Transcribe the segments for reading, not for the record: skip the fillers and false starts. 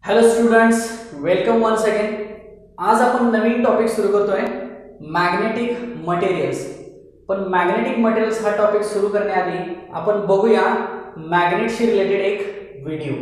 Hello students, welcome once again. आज आपण नवीन टॉपिक सुरू करतोय, मॅग्नेटिक मटेरियल्स. पण मॅग्नेटिक मटेरियल्स हा टॉपिक सुरू करण्याआधी आपण बघूया मॅग्नेटशी रिलेटेड एक व्हिडिओ.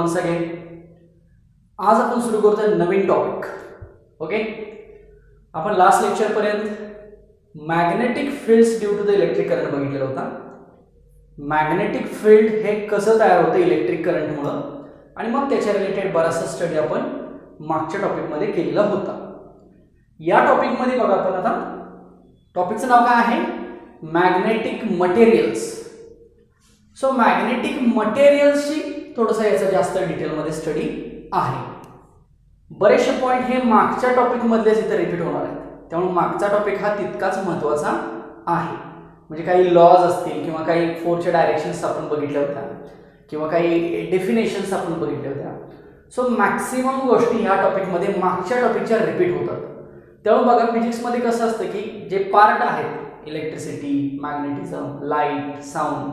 Once again. आज आपण सुरू करतोय नवीन टॉपिक. ओके, आपण लास्ट लेक्चर पर्यंत magnetic fields due to the electric current बघितलेला होता. मॅग्नेटिक फील्ड हे कसं तयार होतं इलेक्ट्रिक करंटमुळं, आणि मग त्याच्या रिलेटेड बराचसा स्टडी आपण मागच्या टॉपिकमध्ये केलेला होता. या टॉपिकमध्ये बघा आपण आता टॉपिकचं नाव काय आहे, मॅग्नेटिक मटेरियल्स. सो मॅग्नेटिक मटेरियल्सची थोडंसं याचा जास्त डिटेलमध्ये स्टडी आहे. बरेचसे पॉईंट हे मागच्या टॉपिकमधलेच इथे रिपीट होणार आहेत, त्यामुळे मागचा टॉपिक हा तितकाच महत्त्वाचा आहे. म्हणजे काही लॉज असतील किंवा काही फोर्सच्या डायरेक्शन्स आपण बघितल्या होत्या किंवा काही डेफिनेशन्स आपण बघितल्या होत्या. सो मॅक्सिमम गोष्टी ह्या टॉपिकमध्ये मागच्या टॉपिकच्या रिपीट होतात. त्यामुळे बघा फिजिक्समध्ये कसं असतं की जे पार्ट आहेत इलेक्ट्रिसिटी, मॅग्नेटिझम, लाईट, साऊंड,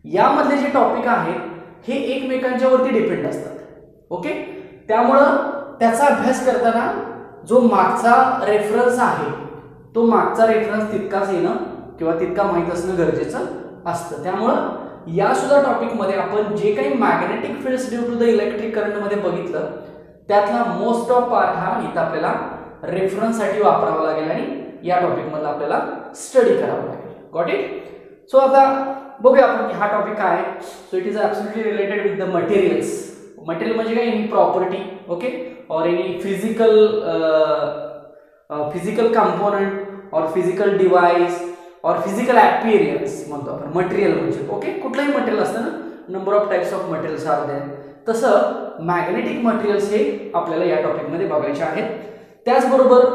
यामधले जे टॉपिक आहेत हे एकमेकांच्यावरती डिपेंड असतात. ओके, त्यामुळं त्याचा अभ्यास करताना जो मागचा रेफरन्स आहे तो मागचा रेफरन्स तितकाच येणं किंवा तितका माहीत असणं गरजेचं असतं. त्यामुळं या सुद्धा टॉपिकमध्ये आपण जे काही magnetic fields due to the electric करंटमध्ये बघितलं त्यातला मोस्ट ऑफ पार्ट हा इथं आपल्याला रेफरन्ससाठी वापरावा लागेल आणि या टॉपिकमधला आपल्याला स्टडी करावं लागेल. Got it. सो आता बघूया आपण हा टॉपिक काय आहे. So it is absolutely related with the materials. Material म्हणजे काय, any property, okay, or any physical component or physical device or physical appearance म्हणतो आपण मटेरियल म्हणजे. ओके, कुठलंही मटेरियल असतं ना, number of types of materials are there. तसं magnetic materials हे आपल्याला या टॉपिकमध्ये बघायचे आहेत. त्याचबरोबर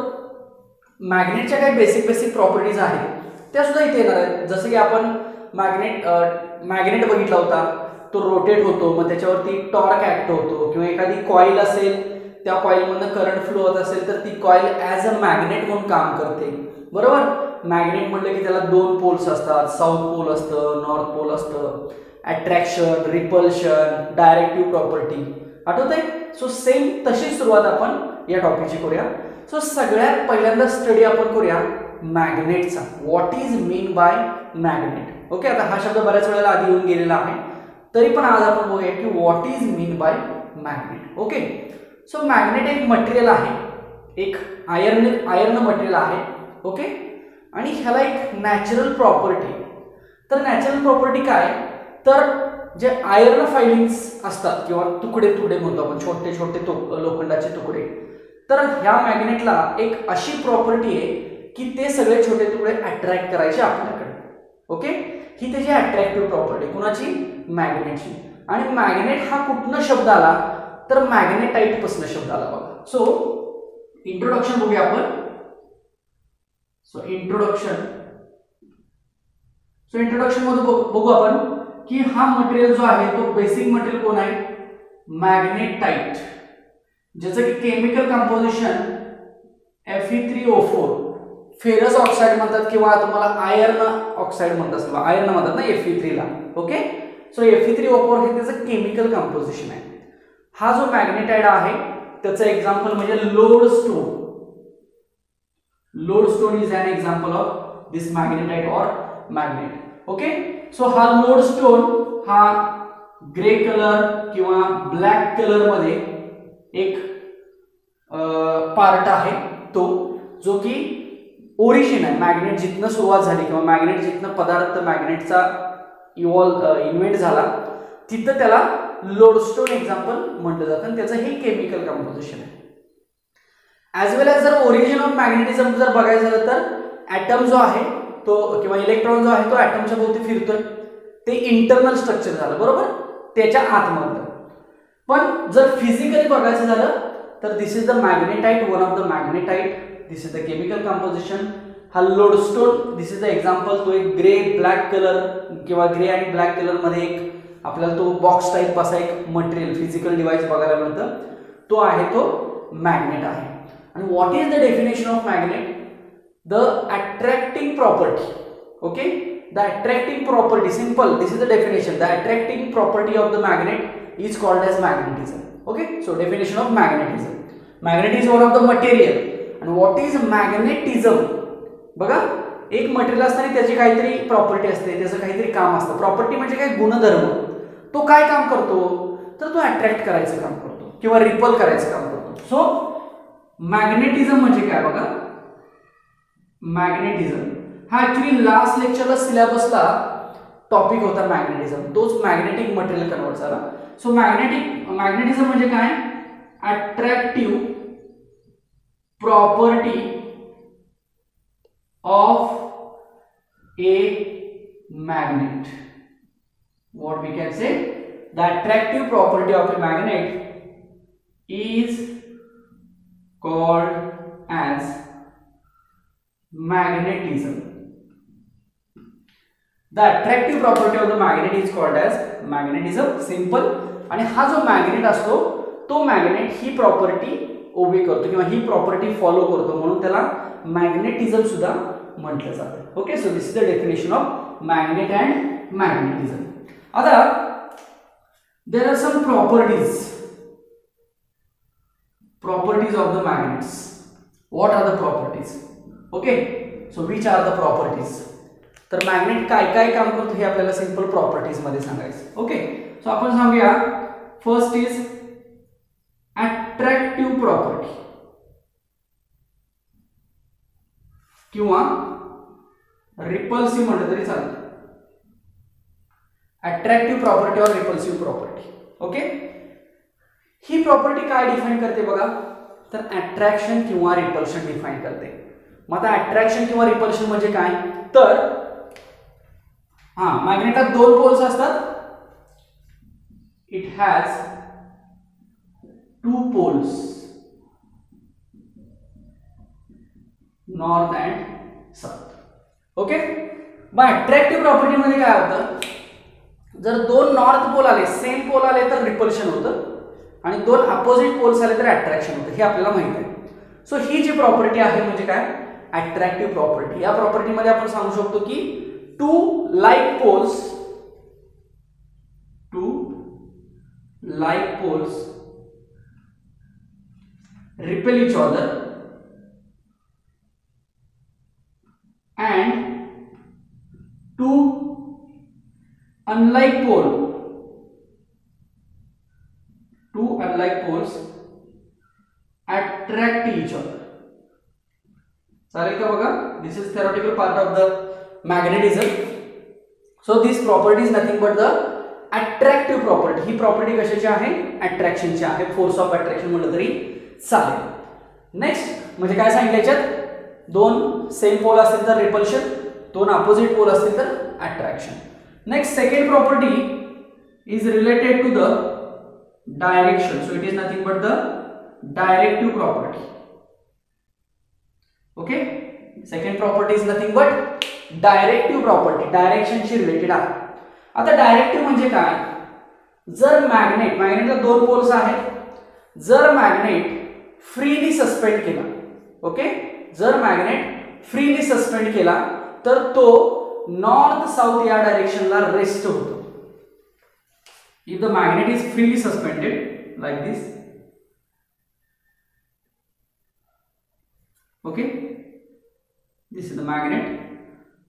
मॅग्नेटच्या काही बेसिक प्रॉपर्टीज आहेत त्या सुद्धा इथे येणार आहेत. जसं की आपण मॅग्नेट बघितला होता, तो रोटेट होतो, मग त्याच्यावरती टॉर्क ऍक्ट होतो, किंवा एखादी कॉईल असेल त्या कॉईलमधनं करंट फ्लो होत असेल तर ती कॉईल ॲज अ मॅग्नेट म्हणून काम करते. बरोबर. मॅग्नेट म्हटलं की त्याला दोन पोल्स असतात, साऊथ पोल असतं, नॉर्थ पोल असतं, अट्रॅक्शन, रिपल्शन, डायरेक्टिव्ह प्रॉपर्टी, आठवत आहे. सो सेम तशी सुरुवात आपण या टॉपिकची करूया. सो सगळ्यात पहिल्यांदा स्टडी आपण करूया मॅग्नेटचा. What is mean by magnet. Okay, आता हा शब्द बऱ्याच वेळेला आधी येऊन गेलेला आहे, तरी पण आज आपण बघूया की what is mean by magnet. Okay, so magnet एक मटेरियल आहे, एक आयर्न मटेरियल आहे. ओके, आणि ह्याला एक नॅचरल प्रॉपर्टी. तर नॅचरल प्रॉपर्टी काय, तर जे आयर्न फायलिंग्स असतात किंवा तुकडे म्हणतो आपण, छोटे छोटे लोखंडाचे तुकडे, तर ह्या मॅग्नेटला एक अशी प्रॉपर्टी आहे की ते सगळे छोटे तुकडे अट्रॅक्ट करायचे आपल्याकडे. ओके, ही त्याची अट्रॅक्टिव्ह प्रॉपर्टी कुणाची, मॅग्नेटची. आणि मॅग्नेट हा कुठनं शब्द आला, तर मॅग्नेटाइट पासून शब्द आला बघा. सो इंट्रोडक्शन बघूया आपण. सो इंट्रोडक्शन मध्ये बघू आपण की हा मटेरियल जो आहे तो बेसिक मटेरियल कोण आहे, मॅग्नेटाइट, ज्याचं की chemical composition Fe3O4, ferrous oxide म्हणतात किंवा तुम्हाला आयर्न ऑक्साइड म्हणतात किंवा आयर्न म्हणतात ना Fe3 ला. ओके, सो Fe3O4 हे त्याचं केमिकल कंपोजिशन आहे. हा जो मॅग्नेटाइड आहे त्याचं एक्झाम्पल म्हणजे lodestone. Lodestone is an example of this magnetite or magnet. Okay, so हा लोडस्टोन हा ग्रे कलर किंवा ब्लॅक कलर मध्ये एक पार्ट आहे, तो जो की ओरिजिन आहे. मॅग्नेट जिथनं सुरुवात झाली किंवा मॅग्नेट जिथनं पदार्थ मॅग्नेटचा इन्व्हेंट झाला तिथं त्याला लोडस्टोन एक्झाम्पल म्हटलं जातं आणि त्याचं हे केमिकल कंपोजिशन आहे. ॲज वेल ॲज जर ओरिजिन ऑफ मॅग्नेटिझम जर बघायचं झालं तर ॲटम जो आहे तो किंवा इलेक्ट्रॉन जो आहे तो ॲटमच्या भोवती फिरतोय, ते इंटरनल स्ट्रक्चर झालं, बरोबर, त्याच्या आतमधलं. पण जर फिजिकली बघायचं झालं तर this is the magnetite, one of the magnetite, this is the chemical composition. हा lodestone, this is the example, तो एक ग्रे ब्लॅक कलर किंवा ग्रे आणि ब्लॅक कलर मध्ये एक आपल्याला तो बॉक्स टाईप असा एक मटेरियल फिजिकल डिव्हाइस बघायला मिळतं, तो आहे तो मॅग्नेट आहे. आणि what is the definition of magnet, the attracting property. Okay, the attracting property, simple, this is the definition, the attracting property of the magnet is called as magnetism. Okay, so definition of magnetism, magnet is one of the material. आणि what is magnetism, बघा एक material असताना त्याची काहीतरी property असते, त्याचं काहीतरी काम असतं. प्रॉपर्टी म्हणजे काय, गुणधर्म. तो काय काम करतो, तर तो अट्रॅक्ट करायचं काम करतो किंवा रिपल करायचं काम करतो. सो मॅग्नेटिझम म्हणजे काय बघा, मॅग्नेटिझम हा ऍक्च्युली लास्ट लेक्चरला सिलेबसला टॉपिक होता मॅग्नेटिझम, तोच मॅग्नेटिक मटेरियल कन्वर्ट झाला. सो मॅग्नेटिझम म्हणजे काय, attractive property of A magnet. What we can say, the attractive property of a magnet is called as magnetism. The attractive property of the magnet is called as magnetism. Simple. आणि हा जो magnet असतो तो magnet ही property ओबे करतो किंवा ही property follow करतो, म्हणून त्याला मॅग्नेटिझम सुद्धा म्हटलं जातं. Okay, so this is the definition of magnet and magnetism. Other, there are some properties of the magnets. What are the properties? Okay, so which are the properties? तर magnet काय काय काम करतो हे आपल्याला सिंपल प्रॉपर्टीज मध्ये सांगायचं. Okay, so आपण सांगूया फर्स्ट इज अट्रॅक्टिव्ह प्रॉपर्टी किंवा रिपल्सिव्ह म्हटलं तरी चालतं. अट्रॅक्टिव्ह प्रॉपर्टी और रिपल्सिव्ह प्रॉपर्टी. ओके, ही प्रॉपर्टी काय डिफाइन करते बघा, तर अट्रॅक्शन किंवा रिपल्शन डिफाइन करते. मग आता अट्रॅक्शन किंवा रिपल्शन म्हणजे काय, तर मॅग्नेटात दोन पोल्स असतात. It has two poles, north and south. Okay, मग अट्रॅक्टिव्ह प्रॉपर्टी मध्ये काय होतं, जर दोन नॉर्थ पोल आले, सेम पोल आले तर रिपल्शन होतं आणि दोन अपोजिट पोल्स आले तर अट्रॅक्शन होतं, हे आपल्याला माहित आहे. सो ही जी प्रॉपर्टी आहे म्हणजे काय, अट्रॅक्टिव्ह प्रॉपर्टी. या प्रॉपर्टी मध्ये आपण सांगू शकतो की two like poles repel each other and two unlike poles attract each other. चालेल का बघा, this is theoretical part of the magnetism. So this property is nothing but the attractive property. He property कशाची आहे, अट्रॅक्शनची आहे. Force of attraction म्हटलं तरी चालेल. Next म्हणजे काय सांगितलं याच्यात, दोन सेम पोल असतील तर रिपल्शन, दोन अपोजिट पोल असतील तर attraction. Next second property is related to the direction. So it is nothing but the directive property. Okay, second property is nothing but directive property, डायरेक्शनशी रिलेटेड आहे. आता directive म्हणजे काय, जर मॅग्नेटला दोन पोल्स आहेत, जर मॅग्नेट फ्रीली सस्पेंड केला, ओके, जर मॅग्नेट फ्रीली सस्पेंड केला तर तो नॉर्थ साउथ या डायरेक्शनला रेस्ट होतो. If the magnet is freely suspended like this, okay, this is the magnet,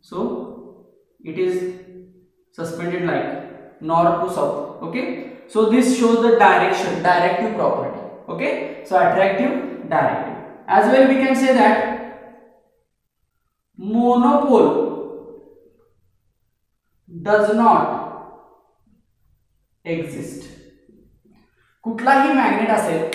so it is suspended like north to south. Okay, so this shows the direction, directive property. Okay, so attractive, directive. As well we can say that monopole does not exist. कुठलाही magnet असेल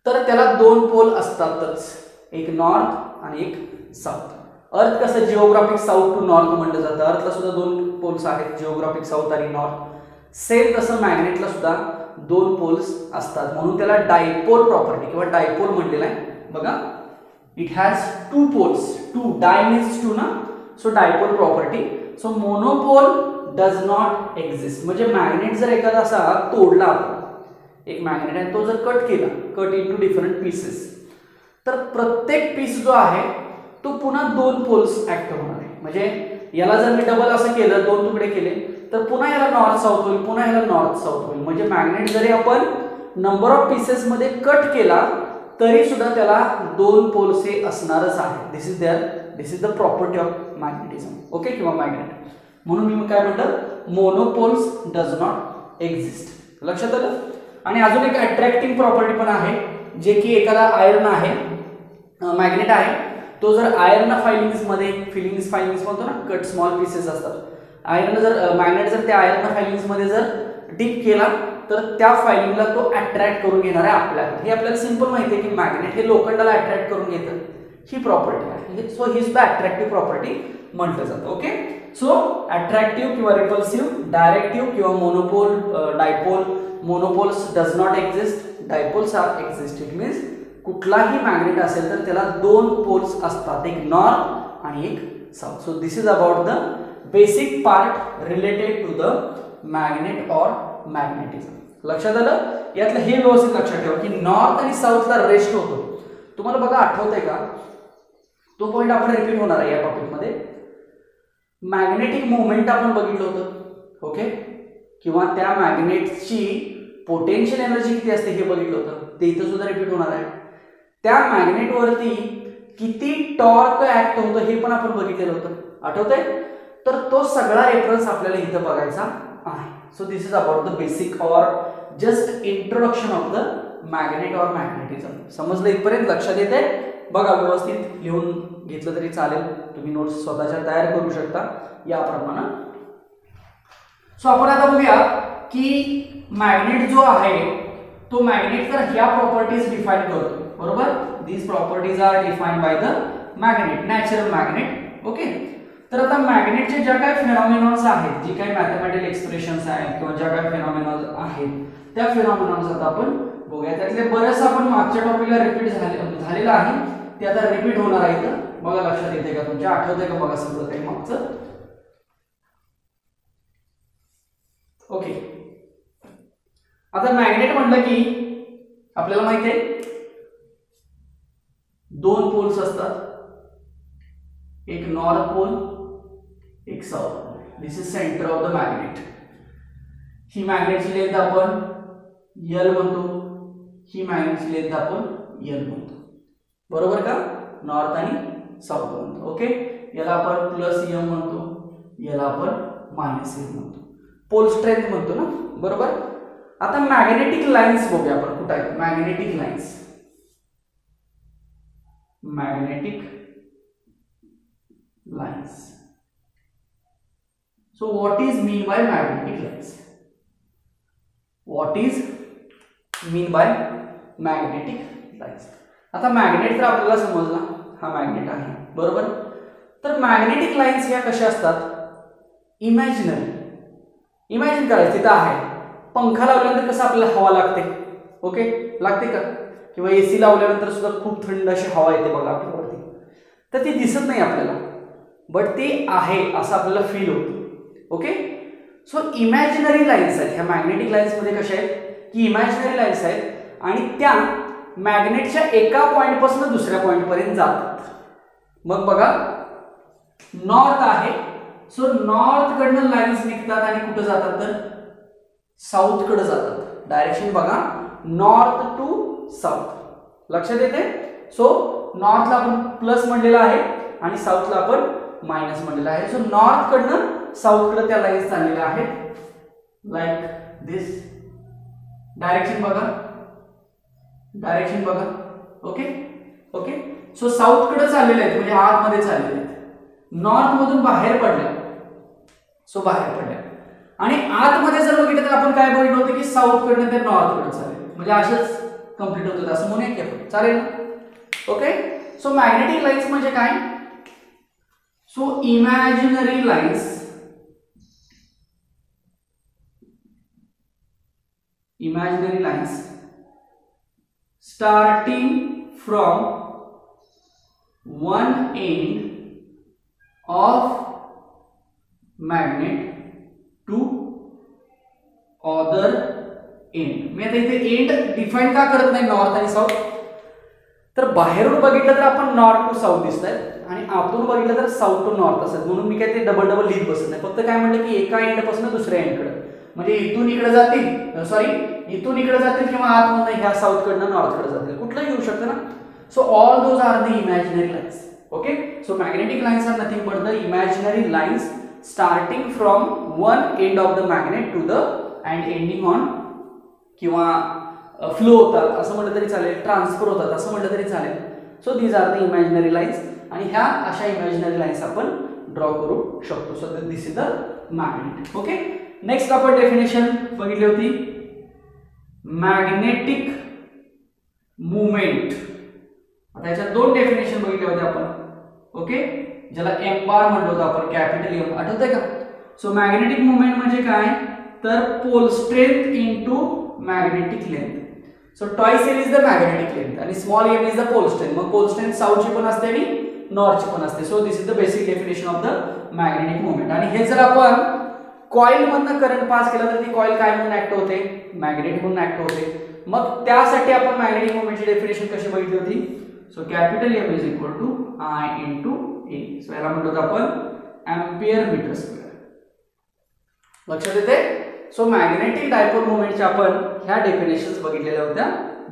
तर त्याला दोन pole असतातच, एक north आणि एक south. अर्थ कसं जिओग्राफिक साउथ टू नॉर्थ म्हटलं जातं, अर्थला सुद्धा दोन पोल्स आहेत, जिओग्राफिक साउथ आणि नॉर्थ. सेम तसं मॅग्नेटला सुद्धा दोन पोल्स असतात, म्हणून त्याला डायपोल प्रॉपर्टी किंवा डायपोल म्हटलेलं आहे. बघा, it has two poles, two di means two ना, so dipole property. So monopole does not exist, म्हणजे मॅग्नेट जर एखादा असा तोडला, एक मॅग्नेट आहे तो जर कट केला, कट इनटू डिफरंट पीसेस, तर प्रत्येक पीस जो आहे तो पुन्हा दोन पोल्स ऍक्ट होणार आहे. म्हणजे याला जर मी डबल असं केलं, दोन तुकडे केले, तर पुन्हा याला नॉर्थ साऊथ होईल, पुन्हा याला नॉर्थ साऊथ होईल. म्हणजे मॅग्नेट जरी आपण नंबर ऑफ पीसेस मध्ये कट केला तरी सुद्धा त्याला दोन पोल्स हे असणारच आहे. This is the property of magnetism. Okay, किंवा मॅग्नेट. म्हणून मी काय म्हटलं, मोनोपोल्स डज नॉट एक्झिस्ट. लक्षात आलं. आणि अजून एक अट्रॅक्टिव्ह प्रॉपर्टी पण आहे, जे की एखादा आयर्न आहे, मॅग्नेट आहे, तो जर आयर्न फायलिंग्समध्ये फायलिंग्स म्हणतो ना, कट स्मॉल पीसेस असतात, आयर्न जर मॅग्नेट जर त्या आयर्न फायलिंग्समध्ये जर डीप केला तर त्या फायलिंगला तो अट्रॅक्ट करून घेणार आहे आपल्याला. हे आपल्याला सिंपल माहिती आहे की मॅग्नेट हे लोखंडाला अट्रॅक्ट करून घेतं, ही प्रॉपर्टी आहे. सो ही सुद्धा अट्रॅक्टिव्ह प्रॉपर्टी म्हटलं जातं. ओके, सो अट्रॅक्टिव्ह किंवा रिपल्सिव्ह, डायरेक्टिव्ह किंवा monopole, dipole. Monopoles does not exist, dipoles are exist. It means कुठलाही मॅग्नेट असेल तर त्याला दोन पोल्स असतात, एक नॉर्थ आणि एक south. So this is about the basic part related to the magnet or magnetism. लक्षात आलं. यातलं हे व्यवस्थित लक्षात ठेवा की नॉर्थ आणि साऊथला रेस्ट होतो. तुम्हाला बघा आठवतंय का, तो पॉइंट आपण रिपीट होणार आहे या टॉपिकमध्ये. मॅग्नेटिक मोमेंट आपण बघितलं होतं, ओके, किंवा त्या मॅग्नेटची पोटेन्शियल एनर्जी किती असते हे बघितलं होतं, ते इथं सुद्धा रिपीट होणार आहे. त्या मॅग्नेटवरती किती टॉर्क ऍक्ट होतं हे पण आपण बघितलेलं होतं, आठवतंय. तर तो सगळा रेफरन्स आपल्याला इथं बघायचा आहे. So this is about the basic or just introduction of the magnet or magnetism. समजलं इथपर्यंत? लक्षात येते? बघा, व्यवस्थित लिहून घेतलं तरी चालेल, तुम्ही नोट्स स्वतःच्या तयार करू शकता याप्रमाणे. सो आपण आता बघूया की मॅग्नेट जो आहे तो मॅग्नेट तर ह्या प्रॉपर्टीज डिफाईन करतो, बरोबर. These properties are defined by the magnet, natural magnet. Okay, तर आता मॅग्नेटचे ज्या काही फिनॉमिनॉन्स आहेत, जी काही मॅथमॅटिकल एक्सप्रेशन्स आहेत किंवा ज्या काही फिनॉमिनॉन्स आहेत त्या फिनॉमिनॉन्स आता आपण बघूया. त्यातले बरेच आपण मागच्या टॉपिकला रिपीट झालेलं आहे, ते आता रिपीट होणार आहे. तर बघा, लक्षात येते का तुमच्या, आठवतंय का बघा सगळं काही मागचं. ओके, आता मॅग्नेट म्हटलं की आपल्याला माहिती आहे दोन पोल्स असतात, एक नॉर्थ पोल, एक south pole. This is centre of the magnet. ही मॅग्नेटची लेंथ आपण L म्हणतो, ही मॅग्नेटची लेंथ आपण L म्हणतो, बरोबर का. नॉर्थ आणि साऊथ म्हणतो. ओके, याला आपण +M म्हणतो, याला आपण -M म्हणतो. पोल स्ट्रेंथ म्हणतो ना, बरोबर. आता मॅग्नेटिक लाईन्स बघूया आपण, कुठे आहेत magnetic lines. Magnetic lines. So what is mean bye magnetic lines? What is mean bye magnetic lines? आता मॅग्नेट तर आपल्याला समजला, हा मॅग्नेट आहे, बरोबर. तर मॅग्नेटिक लाईन्स ह्या कशा असतात? इमॅजिनरी. इमॅजिन करायचं, तिथं आहे पंखा लावल्यानंतर कसं आपल्याला हवा लागते, ओके, लागते का, किंवा एसी लावल्यानंतर सुद्धा खूप थंड अशी हवा येते बघा आपल्यावरती. तर ती दिसत नाही आपल्याला, बट ती आहे असं आपल्याला फील होतं. ओके, सो इमॅजिनरी लाईन्स आहेत ह्या मॅग्नेटिक लाईन्स मध्ये. कशा आहेत की इमॅजिनरी लाईन्स आहेत आणि त्या मॅग्नेटच्या एका पॉइंट पासून दुसऱ्या पॉइंट पर्यंत जातात. मग बघा, नॉर्थ आहे, सो नॉर्थ कडनं लाईन्स निघतात आणि कुठे जातात तर साऊथ कडे जातात. डायरेक्शन बघा, नॉर्थ टू साऊथ. लक्षात येते? सो नॉर्थला आपण प्लस म्हणलेला आहे आणि साऊथला आपण मायनस म्हणलेला आहे. सो नॉर्थ कडनं साऊथ कडे त्या लाईन्स चाललेल्या आहेत, लाईक दिस. डायरेक्शन बघा, डायरेक्शन बघा. Okay, okay. सो साऊथ कडे चाललेले आहेत, म्हणजे आतमध्ये चाललेले आहेत. नॉर्थ मधून बाहेर पडल्या, सो बाहेर पडल्या. आणि आतमध्ये जर बघितलं तर आपण काय बघितलं होतं की साऊथ कडनं ते नॉर्थ कडे चालेल, म्हणजे असेच कंप्लीट होतं, असं म्हणूया की आपण, चालेल. ओके, सो मॅग्नेटिक लाईन्स म्हणजे काय? So imaginary lines, imaginary lines starting from one end of magnet to other end. मी आता इथे एंड डिफाइन का करत नाही नॉर्थ आणि साऊथ? तर बाहेरून बघितलं तर आपण नॉर्थ टू साऊथ दिसत आहेत आणि आतून बघितलं तर साऊथ टू नॉर्थ असतात. म्हणून मी काय ते डबल डबल लिहित बसत नाही, फक्त काय म्हटलं की एका एंड पासून दुसऱ्या एंडकडे, म्हणजे इथून इकडे जातील, सॉरी इथून इकडे जातील किंवा आतमधून ह्या साऊथ कडनं नॉर्थ कडे जातील, कुठलंही येऊ शकतं ना. So all those are the imaginary lines. Okay, so magnetic lines are nothing but the imaginary lines starting from one end of the magnet to the and ending on किंवा flow होतात असं म्हटलं तरी चालेल, ट्रान्सफर होतात असं म्हटलं तरी चालेल. So these are the imaginary lines आणि ह्या अशा इमॅजिनरी लाईन्स आपण ड्रॉ करू शकतो. So this is the magnet. Okay, next आपण डेफिनेशन बघितली होती मॅग्नेटिक मुवमेंट. आता याच्यात दोन डेफिनेशन बघितले होते आपण. ओके, ज्याला एम बार म्हणलो होतो आपण, कॅपिटल एम, आठवतंय का? सो मॅग्नेटिक मुवमेंट म्हणजे काय तर pole strength into magnetic length. So twice L is the magnetic length आणि small M is the pole strength. मग पोल स्ट्रेंथ साऊथची पण असते आणि नॉर्थची पण असते. So this is the basic definition of the magnetic movement. आणि हे जर आपण कॉइल मधनं करंट पास केला तर ती कॉइल काय म्हणून ऍक्ट होते? मॅग्नेट म्हणून ऍक्ट होते. मग त्यासाठी आपण मॅग्नेटिक मुवमेंटची डेफिनेशन कशी बघितली होती? So capital M is equal to I into A. सो याला म्हणतो आपण एम्पियर मीटर स्क्वेअर. लक्षात येते? सो मॅग्नेटिक डायपोल मुवमेंटच्या आपण ह्या डेफिनेशन्स बघितलेल्या होत्या.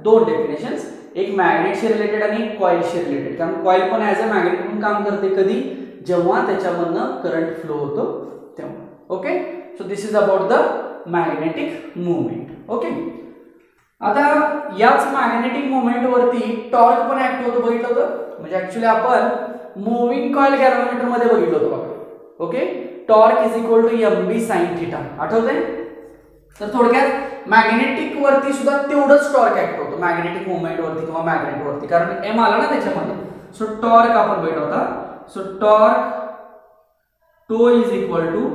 दोन डेफिनेशन्स, एक मॅग्नेटशी रिलेटेड आणि कॉइलशी रिलेटेड. कारण कॉइल पण ॲज अ मॅग्नेट म्हणून काम करते कधी? जेव्हा त्याच्यामधनं करंट फ्लो होतो तेव्हा. Okay, so this is about the magnetic movement. Okay, आता याच मॅग्नेटिक मुवमेंट वरती टॉर्क पण ऍक्ट होतो, बघितलं होतं. म्हणजे ऍक्च्युली आपण मुव्हिंग कॉइल गॅल्व्हनोमीटर मध्ये बघितलं होतं बघा. Okay, torque is equal to M B sine theta. आठवतंय? तर थोडक्यात मॅग्नेटिक वरती सुद्धा तेवढंच टॉर्क ऍक्ट होतो, मॅग्नेटिक मुवमेंट वरती किंवा मॅग्नेट वरती, कारण एम आला ना त्याच्यामध्ये. सो टॉर्क आपण बघितला होता. So torque tau is equal to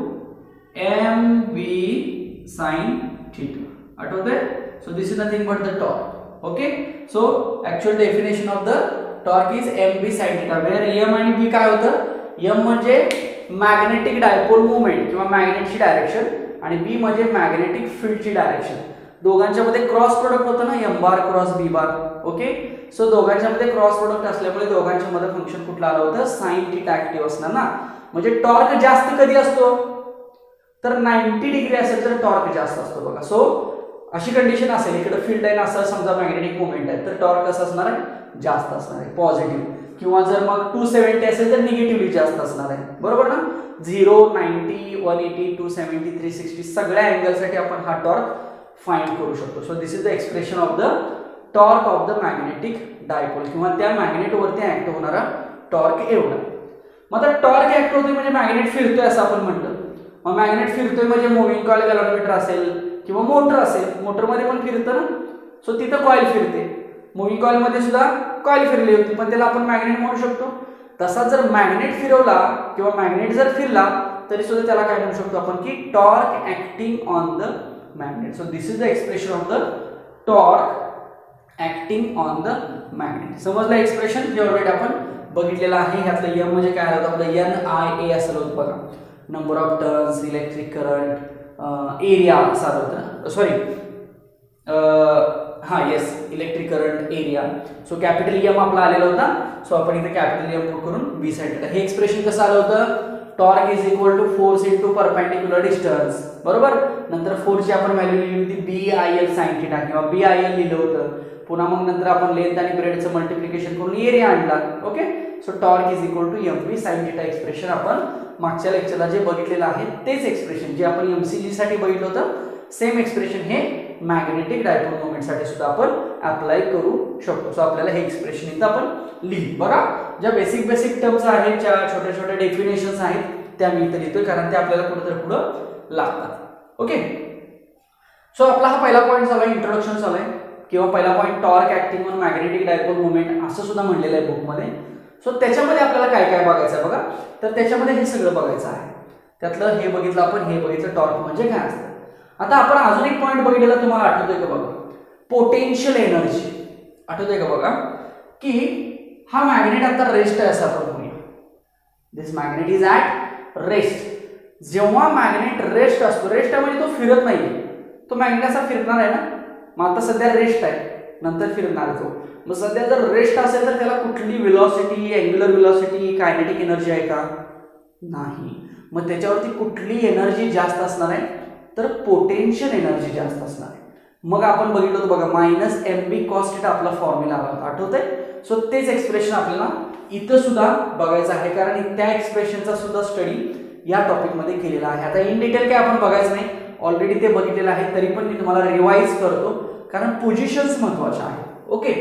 M B sine theta. आठवतंय? So this is nothing but the torque. Okay, so actual definition of the torque is mb sin theta, where m आणि b काय होतं? m म्हणजे magnetic dipole movement किंवा मॅग्नेटची direction आणि b म्हणजे magnetic फील्डची direction. दोघांच्या मध्ये क्रॉस प्रोडक्ट होतं ना, m बार क्रॉस b बार. ओके, सो दोघांच्या मध्ये क्रॉस प्रोडक्ट असल्यामुळे दोघांच्या मध्ये फंक्शन कुठलं आलं होतं? sin थीटा ऍक्टिव्ह असणार ना. म्हणजे टॉर्क जास्त कधी असतो तर 90 डिग्री असेल तर टॉर्क जास्त असतो बघा. सो अशी कंडिशन असेल, इकडे फील्ड आहे ना, असं समजा मॅग्नेटिक मुवमेंट आहे, तर टॉर्क कसं असणार आहे? जास्त असणार आहे, पॉझिटिव्ह. किंवा जर मग 270 असेल तर निगेटिव्हली जास्त असणार आहे, बरोबर ना. 0, 90, 180, 270, 360 सगळ्या अँगलसाठी आपण हा टॉर्क फाइंड करू शकतो. So this is the expression of the torque of the magnetic dipole किंवा त्या मॅग्नेटवरती ऍक्ट होणारा टॉर्क एवढा. मग आता टॉर्क ऍक्ट होतोय म्हणजे मॅग्नेट फिरतोय असं आपण म्हणतो. मग मॅग्नेट फिरतोय म्हणजे मुव्हिंग कॉइल गॅल्व्हनोमीटर असेल किंवा मोटर असेल, मोटरमध्ये पण फिरतं ना. सो तिथं कॉइल फिरते. मुव्हिंग कॉइल मध्ये सुद्धा कॉइल फिरली होती, पण त्याला आपण मॅग्नेट म्हणू शकतो. तसा जर मॅग्नेट फिरवला किंवा मॅग्नेट जर फिरला तरी सुद्धा त्याला काय म्हणू शकतो आपण की torque acting on the magnet. So this is the expression of the torque acting on the magnet. समजलं एक्सप्रेशन? जे ऑलरेडी आपण बघितलेलं आहे. ह्यातलं एम म्हणजे काय होतं? आपलं NIA असं होतं बघा. Number of turns, electric current, area असा होतं. सॉरी, हां yes, electric current, area. So capital M आपला आलेला होता. सो आपण इथे कॅपिटल एम पुट करून बी साइड. हे एक्सप्रेशन कसं आलं होतं? Torque is equal to force into perpendicular distance, बरोबर. नंतर फोर्सची आपण व्हॅल्यू लिहिली होती BIL साइन थिटा किंवा BIL लिहिलं होतं. पुन्हा मग नंतर आपण लेंथ आणि ब्रेडचं मल्टिप्लिकेशन करून एरिया आणला. Okay, so torque is equal to MV sine theta expression आपण मागच्या लेक्चरला जे बघितलेलं आहे तेच एक्सप्रेशन जे आपण MCG साठी बघितलं होतं, सेम एक्सप्रेशन हे मॅग्नेटिक डायपोल मुवमेंट साठी सुद्धा आपण अप्लाय करू शकतो. सो आपल्याला हे एक्सप्रेशन इथं आपण लिहिली बघा. ज्या बेसिक टर्म्स आहेत, ज्या छोट्या छोट्या डेफिनेशन्स आहेत त्या मी इथं लिहितोय कारण ते आपल्याला कुठेतरी पुढं लागतात. ओके, सो आपला हा पहिला पॉईंट झाला, इंट्रोडक्शन झालंय किंवा पहिला point torque acting on magnetic dipole movement असं सुद्धा म्हणलेलं आहे बुकमध्ये. सो त्याच्यामध्ये आपल्याला काय काय बघायचं आहे बघा. तर त्याच्यामध्ये हे सगळं बघायचं आहे. त्यातलं हे बघितलं आपण, हे बघितलं टॉर्क म्हणजे काय असतं. आता आपण अजून एक पॉईंट बघितलेला, तुम्हाला आठवतोय का बघा? Potential energy. आठवतोय का बघा की हा मॅग्नेट आता रेस्ट आहे असं आपण म्हणूया. दिस मॅग्नेट इज ॲट रेस्ट. जेव्हा मॅग्नेट रेस्ट असतो, रेस्ट आहे म्हणजे तो फिरत नाहीये, तो मॅग्नेट असा फिरणार आहे ना. मग आता सध्या रेस्ट आहे, नंतर फिरणार तो. मग सध्या जर रेस्ट असेल तर त्याला कुठली velocity, angular velocity, kinetic energy आहे का? नाही. मग त्याच्यावरती कुठली एनर्जी जास्त असणार आहे तर पोटेन्शियल एनर्जी जास्त असणार आहे. मग आपण बघितलं होतं बघा -mb cos θ आपला फॉर्म्युला आला, आठवतंय? सो तेच एक्सप्रेशन आपल्याला इथं सुद्धा बघायचं आहे कारण त्या एक्सप्रेशनचा सुद्धा स्टडी या टॉपिक मध्ये केलेला आहे. आता इन डिटेल काय आपण बघायचं नाही, ऑलरेडी ते बघितलेलं आहे, तरी पण मी तुम्हाला रिवाइज करतो कारण पोझिशन्स महत्वाच्या आहेत. ओके,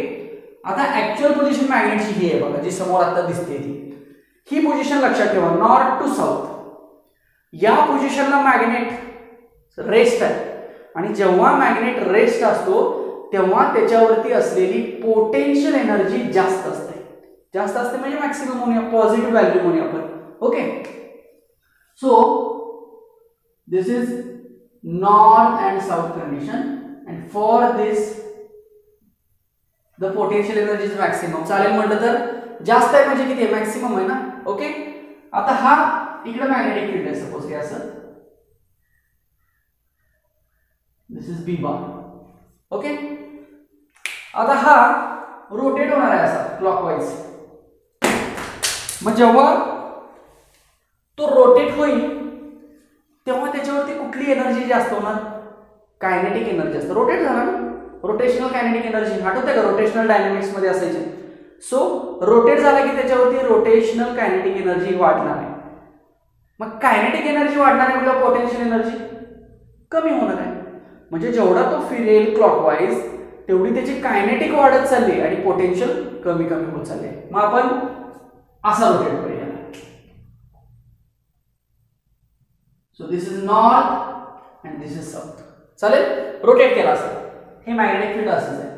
आता ऍक्च्युअल पोझिशन मॅग्नेटची ही आहे बघा, जी समोर आता दिसते ही पोझिशन लक्षात ठेवा, नॉर्थ टू साऊथ. या पोझिशनला मॅग्नेट रेस्ट आहे आणि जेव्हा मॅग्नेट रेस्ट असतो तेव्हा त्याच्यावरती असलेली पोटेन्शियल एनर्जी जास्त असते. जास्त असते म्हणजे मॅक्सिमम म्हणूया, पॉझिटिव्ह व्हॅल्यू म्हणूया आपण. Okay, so this is north and south condition and for this the potential energy is maximum. चालेल म्हटलं तर जास्त आहे म्हणजे किती आहे, मॅक्सिमम आहे ना. ओके, आता हा इकडे मॅग्नेटिक फील्ड आहे, सपोज घ्या असं, दिस इज बी बार. ओके, आता हा रोटेट होणार आहे असा क्लॉकवाईज. मग जेव्हा तो रोटेट होईल तेव्हा त्याच्यावरती कुठली एनर्जी जास्त होणार, कायनेटिक एनर्जी असते. रोटेट झाला ना, रोटेशनल कायनेटिक एनर्जी आठवते का, रोटेशनल डायनामिक्स मध्ये असायचे. सो रोटेट झाला की त्याच्यावरती रोटेशनल कायनेटिक एनर्जी वाढणार आहे. मग कायनेटिक एनर्जी वाढणार आहे म्हणजे पोटेन्शियल एनर्जी कमी होणार आहे. म्हणजे जेवढा तो फिरेल क्लॉकवाईज तेवढी त्याची कायनेटिक वाढत चालली आणि पोटेन्शियल कमी कमी होत चालली. मग आपण असा रोटेट करूया. So this is north and this is south. चालेल, रोटेट केला असं, हे मॅग्नेटिक फील्ड असंच आहे.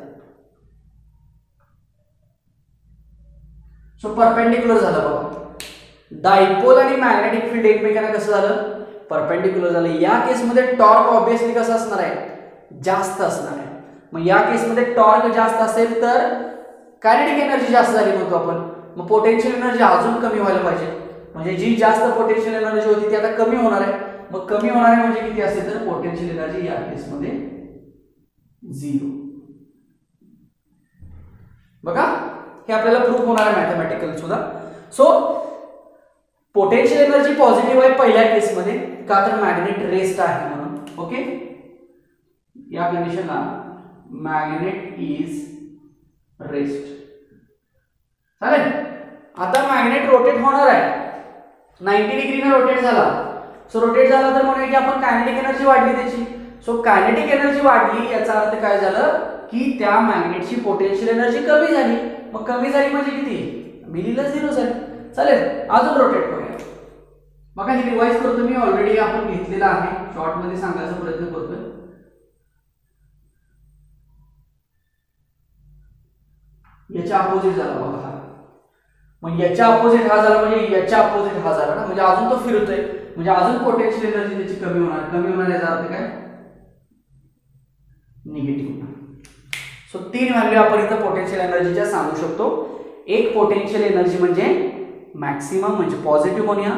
सो परपेंडिक्युलर झालं बघा. डायपोल आणि मॅग्नेटिक फील्ड एकमेकांना कसं झालं, परपेंडिक्युलर झालं. या केसमध्ये टॉर्क ऑब्विसली कसं असणार आहे, जास्त असणार आहे. मग या केसमध्ये टॉर्क जास्त असेल तर कायनेटिक एनर्जी जास्त झाली म्हणतो आपण. मग पोटेन्शियल एनर्जी अजून कमी व्हायला पाहिजे. म्हणजे जी जास्त पोटेन्शियल एनर्जी होती ती आता कमी होणार आहे. मग कमी होणार आहे म्हणजे किती असेल तर पोटेन्शियल एनर्जी या केसमध्ये 0. बघा, हे आपल्याला प्रूफ होणार आहे मॅथमॅटिकल सुद्धा. सो पोटेन्शियल एनर्जी पॉझिटिव्ह आहे पहिल्या केसमध्ये, का तर मॅग्नेट रेस्ट आहे म्हणून. ओके, या कंडिशनला मॅग्नेट इज रेस्ट. चालेल, आता मॅग्नेट रोटेट होणार आहे, 90 डिग्रीने रोटेट झाला. सो रोटेट झाला तर म्हणूया की आपण कायनेटिक एनर्जी वाढली त्याची. सो कायनेटिक एनर्जी वाढली याचा अर्थ काय झालं की त्या मॅग्नेटची पोटेन्शियल एनर्जी कमी झाली. मग कमी झाली म्हणजे किती, मिलीला 0 झाली. चालेल, अजून रोटेट करूया. बघा, हे रिवाइज करतो मी, ऑलरेडी आपण घेतलेला आहे, शॉर्ट मध्ये सांगायचा प्रयत्न करतोय. याच्या अपोजिट झाला बघा हा. मग याच्या अपोजिट हा झाला म्हणजे याच्या अपोजिट हा झाला ना, म्हणजे अजून तो फिरतोय म्हणजे अजून पोटेन्शियल एनर्जी त्याची कमी होणार. कमी होणार याचा अर्थ काय, निगेटिव्ह. सो 3 व्हॅल्यू आपण इथं पोटेन्शियल एनर्जीच्या सांगू शकतो. एक पोटेन्शियल एनर्जी म्हणजे मॅक्सिमम म्हणजे पॉझिटिव्ह म्हणूया,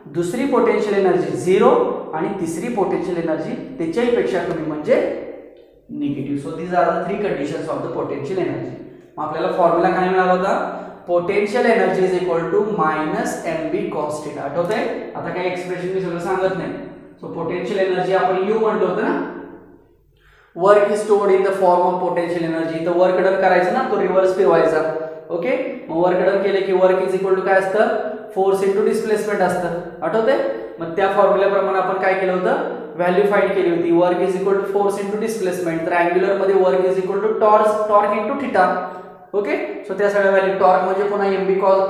दुसरी पोटेन्शियल एनर्जी 0 आणि तिसरी पोटेन्शियल एनर्जी त्याच्याही पेक्षा कमी म्हणजे negative. So these are the 3 conditions of the potential energy. मग आपल्याला फॉर्म्युला काय मिळाला होता, potential energy is equal to -mb cos θ. आठवतंय, आता काही एक्सप्रेशन मी सगळं सांगत नाही. सो पोटेन्शियल एनर्जी आपण U म्हणतो होतं ना, work is stored in the form of potential energy. तर वर्क डन करायचं ना, तो रिव्हर्स फिरवायचा. ओके, मग वर्क डन केले की वर्क इज इक्वल टू काय असतं, फोर्स इंटू डिस्प्लेसमेंट असतं. आठवतंय, मग त्या फॉर्म्युल्याप्रमाणे आपण काय केलं होतं, व्हॅल्यू फाइंड केली होती. Work is equal to force into displacement. तर अँग्युलर मध्ये work is equal to torque into theta. Okay, so त्या सगळ्या व्हॅल्यू, टॉर्क म्हणजे पुन्हा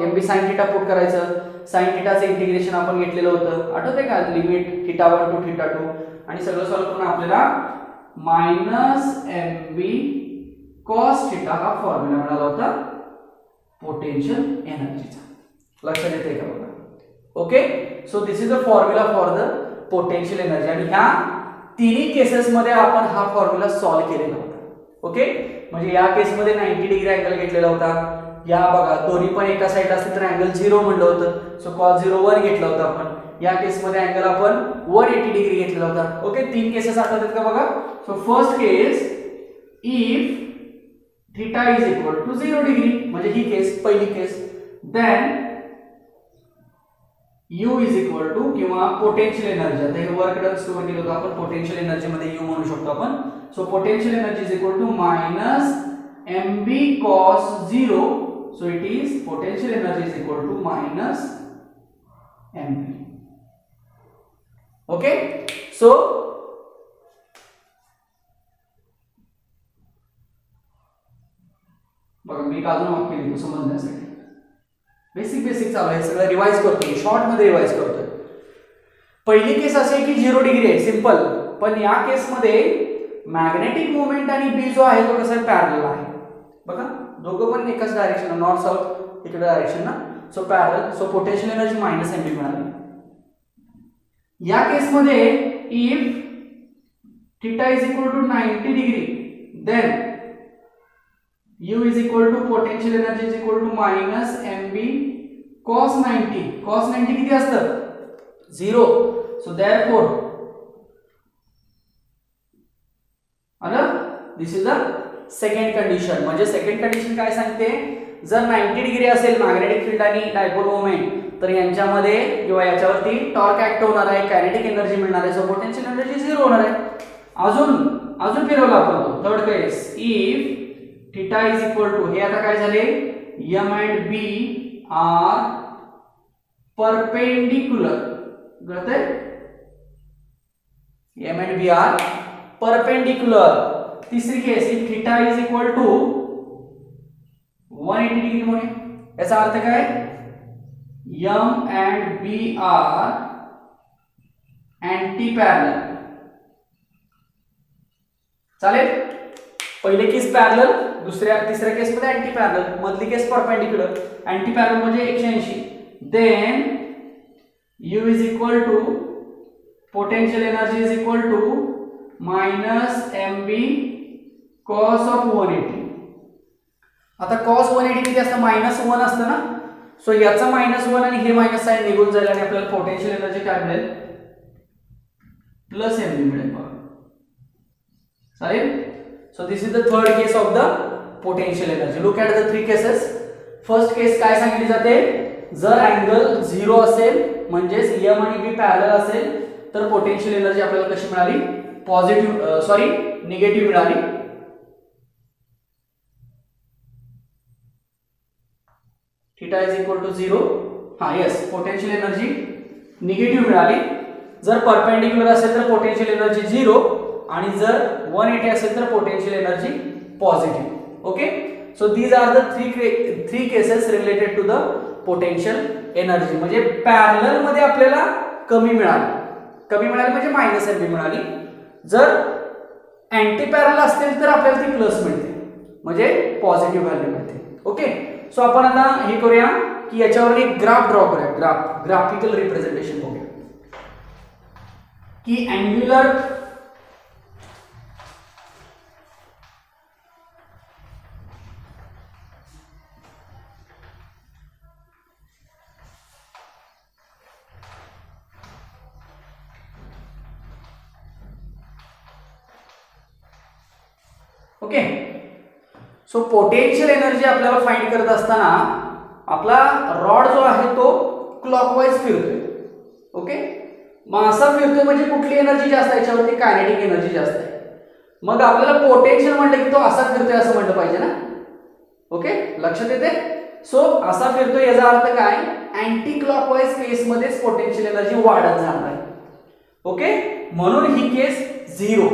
mb sin θ पुट करायचं. sin θचं इंटिग्रेशन आपण घेतलेलं होतं, आठवतंय का, लिमिट θ1 टू θ2 आणि सगळं सॉल्व्ह करून आपल्याला -mb cos θ हा फॉर्म्युला मिळाला होता पोटेन्शियल एनर्जीचा. लक्षात येते का बघा. Okay, so this is the formula for the potential energy. आणि ह्या तिन्ही केसेस मध्ये आपण हा फॉर्म्युला सॉल्व्ह केलेला होता. ओके, म्हणजे या केसमध्ये 90 डिग्री अँगल घेतलेला होता. या बघा, दोन्ही पण एका साईडला असतील तर अँगल 0 म्हणलं होतं. सो cos 0 वर घेतला होता आपण. या केसमध्ये अँगल आपण 180 डिग्री घेतलेला होता. ओके, 3 केसेस आठवतात का बघा. So first case, if θ is equal to 0 degree, म्हणजे ही केस पहिली case. Then U is equal to किंवा पोटेन्शियल एनर्जी, आता हे वर्क डन स्टोअर केलं होतं आपण, पोटेन्शियल एनर्जी मध्ये U म्हणू शकतो आपण. So potential energy is equal to -mb cos 0. So it is potential energy is equal to -mb. Okay, so बघा मी अजून वाक्य लिहितो समजण्यासाठी. बेसिक चालू आहे, सगळं रिवाइज करतोय, शॉर्ट मध्ये रिवाइज करतोय. पहिली केस अशी आहे की 0 डिग्री आहे, सिंपल. पण या केस मध्ये मॅग्नेटिक मोमेंट आणि बी जो आहे तो कसा पॅरलल आहे. बघा दोघं पण एकाच डायरेक्शन, नॉर्थ साऊथ इकडे डायरेक्शन ना, so parallel. So potential energy -mb मिळाली. या केस मध्ये if theta is equal to 90 degree, then U is equal to potential energy is equal to -mb cos 90. cos 90 किती असतं 0. so therefore this is the second condition. म्हणजे second condition काय सांगते, जर 90 degree असेल मॅग्नेटिक फील्ड आणि dipole moment, तर यांच्यामध्ये किंवा याच्यावरती टॉर्क ऍक्ट होणार आहे, कायनेटिक एनर्जी मिळणार आहे, सो पोटेन्शियल एनर्जी 0 होणार आहे. अजून फिरवला आपण third case, if theta is equal to, हे आता काय झाले, m and b are perpendicular, कळतंय, m and b are perpendicular. तिसरी case, if theta is equal to 180 degree होणे, याचा अर्थ काय, m and b are anti parallel. चालेल, पहिले केस पॅरलल, तिसऱ्या केस मध्ये अँटी पॅरलल, मधली केस परपेंडिक्युलर. अँटी पॅरलल म्हणजे 180. Then u is equal to potential energy is equal to -mb cos of 180. आता cos 180 किती असतं, -1 असतं ना, सो याचा -1 आणि हे मायनस साइन निघून जाईल आणि आपल्याला पोटेन्शियल एनर्जी काय मिळेल, +mb मिळेल. चालेल. So this is the third case of the potential energy. Look at the three cases. First case काय सांगितली जाते, जर अँगल 0 असेल म्हणजेच m आणि b पॅरलल असेल तर पोटेन्शियल एनर्जी आपल्याला कशी मिळाली, निगेटिव्ह मिळाली. Theta is equal to 0. Yes, potential energy negative मिळाली. जर परपेंडिक्युलर असेल तर पोटेन्शियल एनर्जी 0 आणि जर 180 असेल तर potential energy positive. Okay, so these are the three cases related to the potential energy. म्हणजे पॅरलल मध्ये आपल्याला कमी मिळाली म्हणजे -mb मिळाली. जर अँटी पॅरलल असतील तर आपल्याला ती प्लस मिळते, म्हणजे पॉझिटिव्ह व्हॅल्यू मिळते. ओके, सो आपण आता हे करूया की याच्यावर एक ग्राफ ड्रॉ करूया, ग्राफिकल रिप्रेझेंटेशन बघूया की angular okay. So potential energy आपल्याला फाइंड करत असताना आपला रॉड जो आहे तो क्लॉकवाइज फिरतोय. ओके, मग असा फिरतोय म्हणजे कुठली एनर्जी जास्त आहे, याच्यावरती कायनेटिक एनर्जी जास्त आहे. मग आपल्याला पोटेन्शियल म्हटलं की तो असा फिरतोय असं म्हटलं पाहिजे ना. ओके, लक्षात येते. सो असा फिरतोय याचा अर्थ काय, अँटी क्लॉकवाइज केस मध्येच पोटेन्शियल एनर्जी वाढत जाणार आहे. ओके, म्हणून ही केस 0.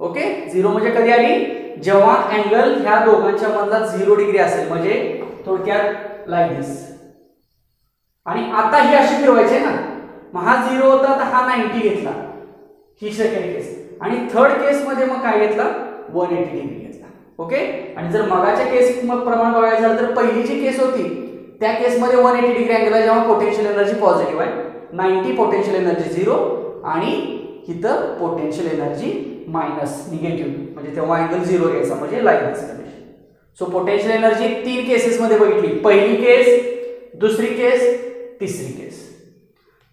ओके, 0 म्हणजे कधी आली, जेव्हा अँगल ह्या दोघांच्या मधला 0 डिग्री असेल, म्हणजे थोडक्यात लाईक दिस. आणि आता ही अशी फिरवायची ना, मग हा 0 होता तर हा 90 घेतला, ही सेकंड केस. आणि थर्ड केस मध्ये मग काय घेतला, 180 डिग्री घेतला. ओके, आणि जर मगाच्या केस मग प्रमाण बघायचं झालं तर पहिली जी केस होती त्या केस मध्ये 180 डिग्री अँगल आहे, जेव्हा पोटेन्शियल एनर्जी पॉझिटिव्ह आहे, 90 पोटेन्शियल एनर्जी 0 आणि इथं पोटेन्शियल एनर्जी निगेटिव्ह, म्हणजे तेव्हा अँगल 0 घ्यायचा, म्हणजे like this condition. So potential energy 3 cases मध्ये बघितली, पहिली केस, दुसरी केस, तिसरी केस.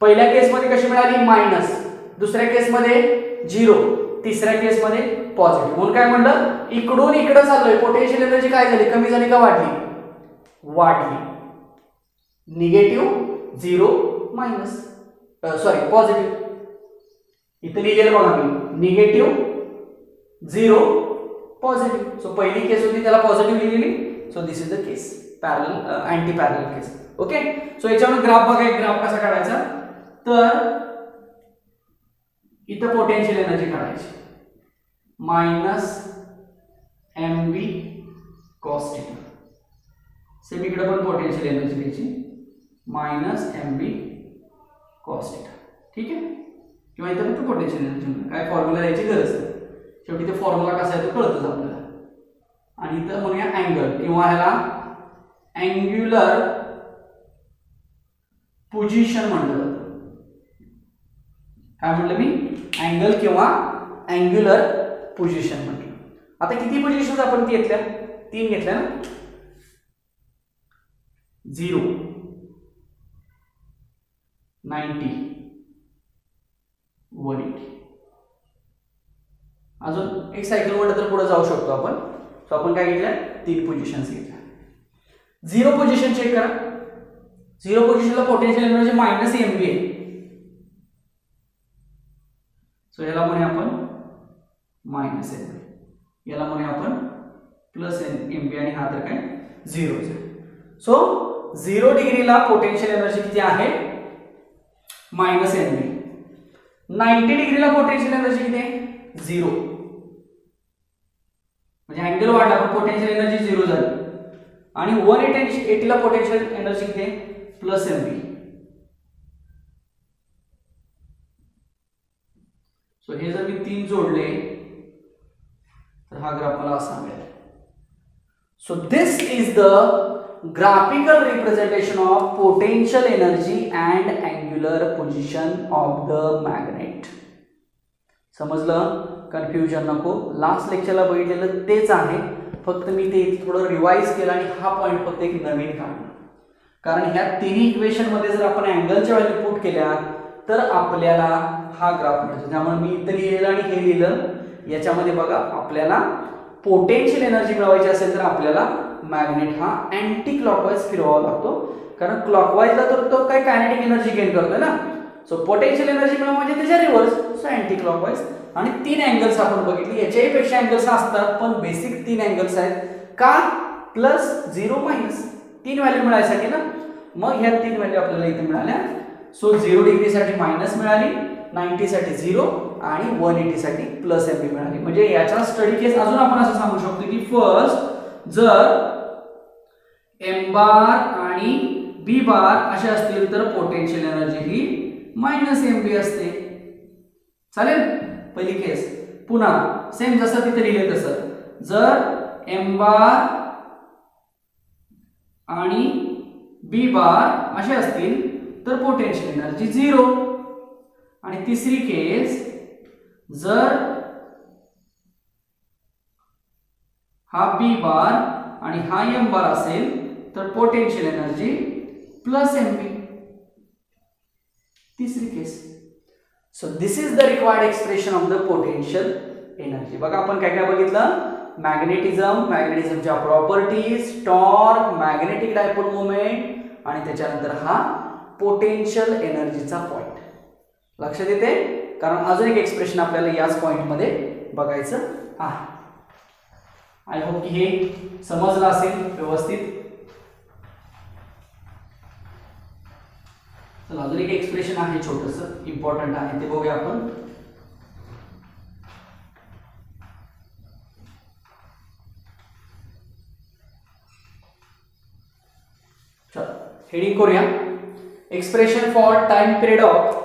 पहिल्या केस मध्ये कशी मिळाली, मायनस, दुसऱ्या केस मध्ये 0, तिसऱ्या केस मध्ये पॉझिटिव्ह. म्हणून काय म्हणलं, इकडून इकडे चाललोय, पोटेन्शियल एनर्जी काय झाली, कमी झाली का वाढली. Negative 0 minus positive. इथे लिहिलेलं बघा मी, निगेटिव्ह 0 पॉझिटिव्ह. सो पहिली केस होती त्याला पॉझिटिव्ह लिहिलेली. So this is the case, parallel anti parallel case. Okay, so याच्यावर ग्राफ बघा, ग्राफ कसा काढायचा, तर इथं पोटेन्शियल एनर्जी काढायची, -mb cos θ. सेम इकडे पण पोटेन्शियल एनर्जी घ्यायची मायनस mv cos थीटा, ठीक आहे. किंवा इथं फक्त पोटेन्शियल एनर्जी, काय फॉर्म्युला द्यायची गरज नाही, शेवटी ते फॉर्म्युला कसा आहे तो कळतच आपल्याला. आणि इथं म्हणूया अँगल किंवा ह्याला अँग्युलर पोझिशन म्हटलं जातं. काय म्हटलं मी? अँगल किंवा अँग्युलर पोझिशन म्हटलं. आता किती पोझिशन्स आपण घेतल्या? 3 घेतल्या ना. 0, 90, 180. अजून एक सायकल म्हटलं तर पुढे जाऊ शकतो आपण. सो आपण काय घेतल्या? 3 पोझिशन्स घेतल्या. 0 पोझिशन चेक करा. 0 पोझिशनला पोटेन्शियल एनर्जी मायनस mv आहे. सो याला म्हणूया आपण मायनस mv, याला म्हणूया आपण प्लस mv आणि हा तर काय 0 आहे. सो 0 डिग्रीला पोटेन्शियल एनर्जी किती आहे? Minus mv. 90 डिग्रीला पोटेन्शियल एनर्जी किती आहे? 0. म्हणजे अँगल वाढला पण पोटेन्शियल एनर्जी 0 झाली. आणि 180 ला पोटेन्शियल एनर्जी किती आहे? Plus mv. सो हे जर मी 3 जोडले तर हा ग्राफ मला असा मिळेल. So this is the graphical representation of potential energy and angular position of the magnet. समजलं? कन्फ्युजन नको. लास्ट लेक्चरला बघितलेलं तेच आहे, फक्त मी ते थोडं रिवाइज केलं आणि हा पॉईंट फक्त एक नवीन काढला. कारण ह्या तिन्ही इक्वेशन मध्ये जर आपण अँगलच्या व्हॅल्यू पुट केल्या तर आपल्याला हा ग्राफ मिळतो. त्यामुळे मी इथं लिहिलेलं आणि हे लिहिलं. याच्यामध्ये बघा, आपल्याला पोटेन्शियल एनर्जी मिळवायची असेल तर आपल्याला मॅग्नेट हा अँटी क्लॉकवाईज फिरवावा लागतो. कारण क्लॉकवाईजला तर तो काय कायनेटिक एनर्जी गेन करतोय ना. सो पोटेन्शियल एनर्जी मिळवा म्हणजे त्याच्या रिव्हर्स, सो अँटी क्लॉकवाईज. आणि 3 अँगल्स आपण बघितली. याच्याही पेक्षा अँगल्स असतात पण बेसिक 3 अँगल्स आहेत. का? प्लस 0 मायनस 3 व्हॅल्यू मिळायसाठी ना. मग ह्या 3 व्हॅल्यू आपल्याला इथे मिळाल्या. सो 0 डिग्री साठी मायनस मिळाली, 90 साठी 0 आणि 180 साठी प्लस mv मिळाली. म्हणजे याचा स्टडी केस अजून आपण असं सांगू शकतो की फर्स्ट जर m बार आणि b बार असे असतील तर पोटेन्शियल एनर्जी ही मायनस mv असते. चालेल? पहिली केस. पुन्हा सेम जसं तिथे लिहिले तसं, जर m बार आणि b बार असे असतील तर पोटेन्शियल एनर्जी 0. आणि तिसरी केस, जर हा b बार आणि हा m बार असेल तर पोटेन्शियल एनर्जी प्लस mv. तिसरी case. So this is the required expression of the potential energy. बघा आपण काय काय बघितलं? मॅग्नेटिझम, मॅग्नेटिझमच्या properties, torque, magnetic dipole moment आणि त्याच्यानंतर हा पोटेन्शियल एनर्जीचा पॉइंट. लक्षात येते? कारण अजून एक एक्सप्रेशन आपल्याला याच पॉइंट मध्ये बघायचं आहे. आय होप की हे समजलं असेल व्यवस्थित. चला अजून एक एक्सप्रेशन आहे छोटंसं, इम्पॉर्टंट आहे, ते बघूया आपण. चला हेडिंग करूया. Expression for time period of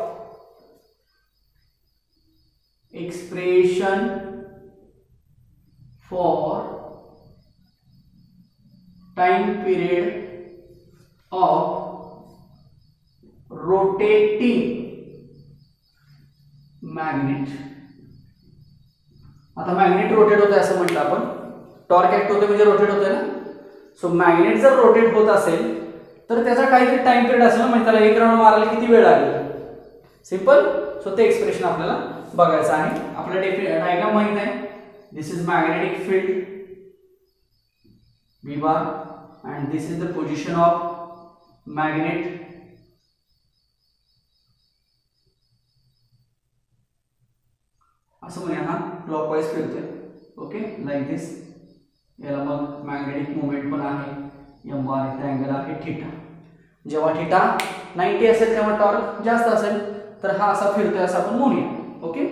rotating magnet. आता मॅग्नेट रोटेट होतंय असं म्हटलं आपण, टॉर्क ऍक्ट होते म्हणजे रोटेट होतंय ना. सो मॅग्नेट जर रोटेट होत असेल तर त्याचा काहीतरी टाइम पिरियड असेल ना, म्हणजे त्याला एक राऊंड मारायला किती वेळ लागेल. सिंपल. सो ते एक्सप्रेशन आपल्याला बघायचं आहे. आपल्याला डायग्राम माहित आहे. This is magnetic field B bar and this is the position of magnet. असं म्हणूया हा क्लॉकवाईज फिरतोय. ओके, लाईक दिस. याला मग मॅग्नेटिक मोमेंट पण आहे. m बार इथे अँगल आहे थीटा. जेव्हा थीटा 90 असेल तेव्हा टॉर्क जास्त असेल, तर हा असा फिरतोय असं आपण म्हणूया. ओके.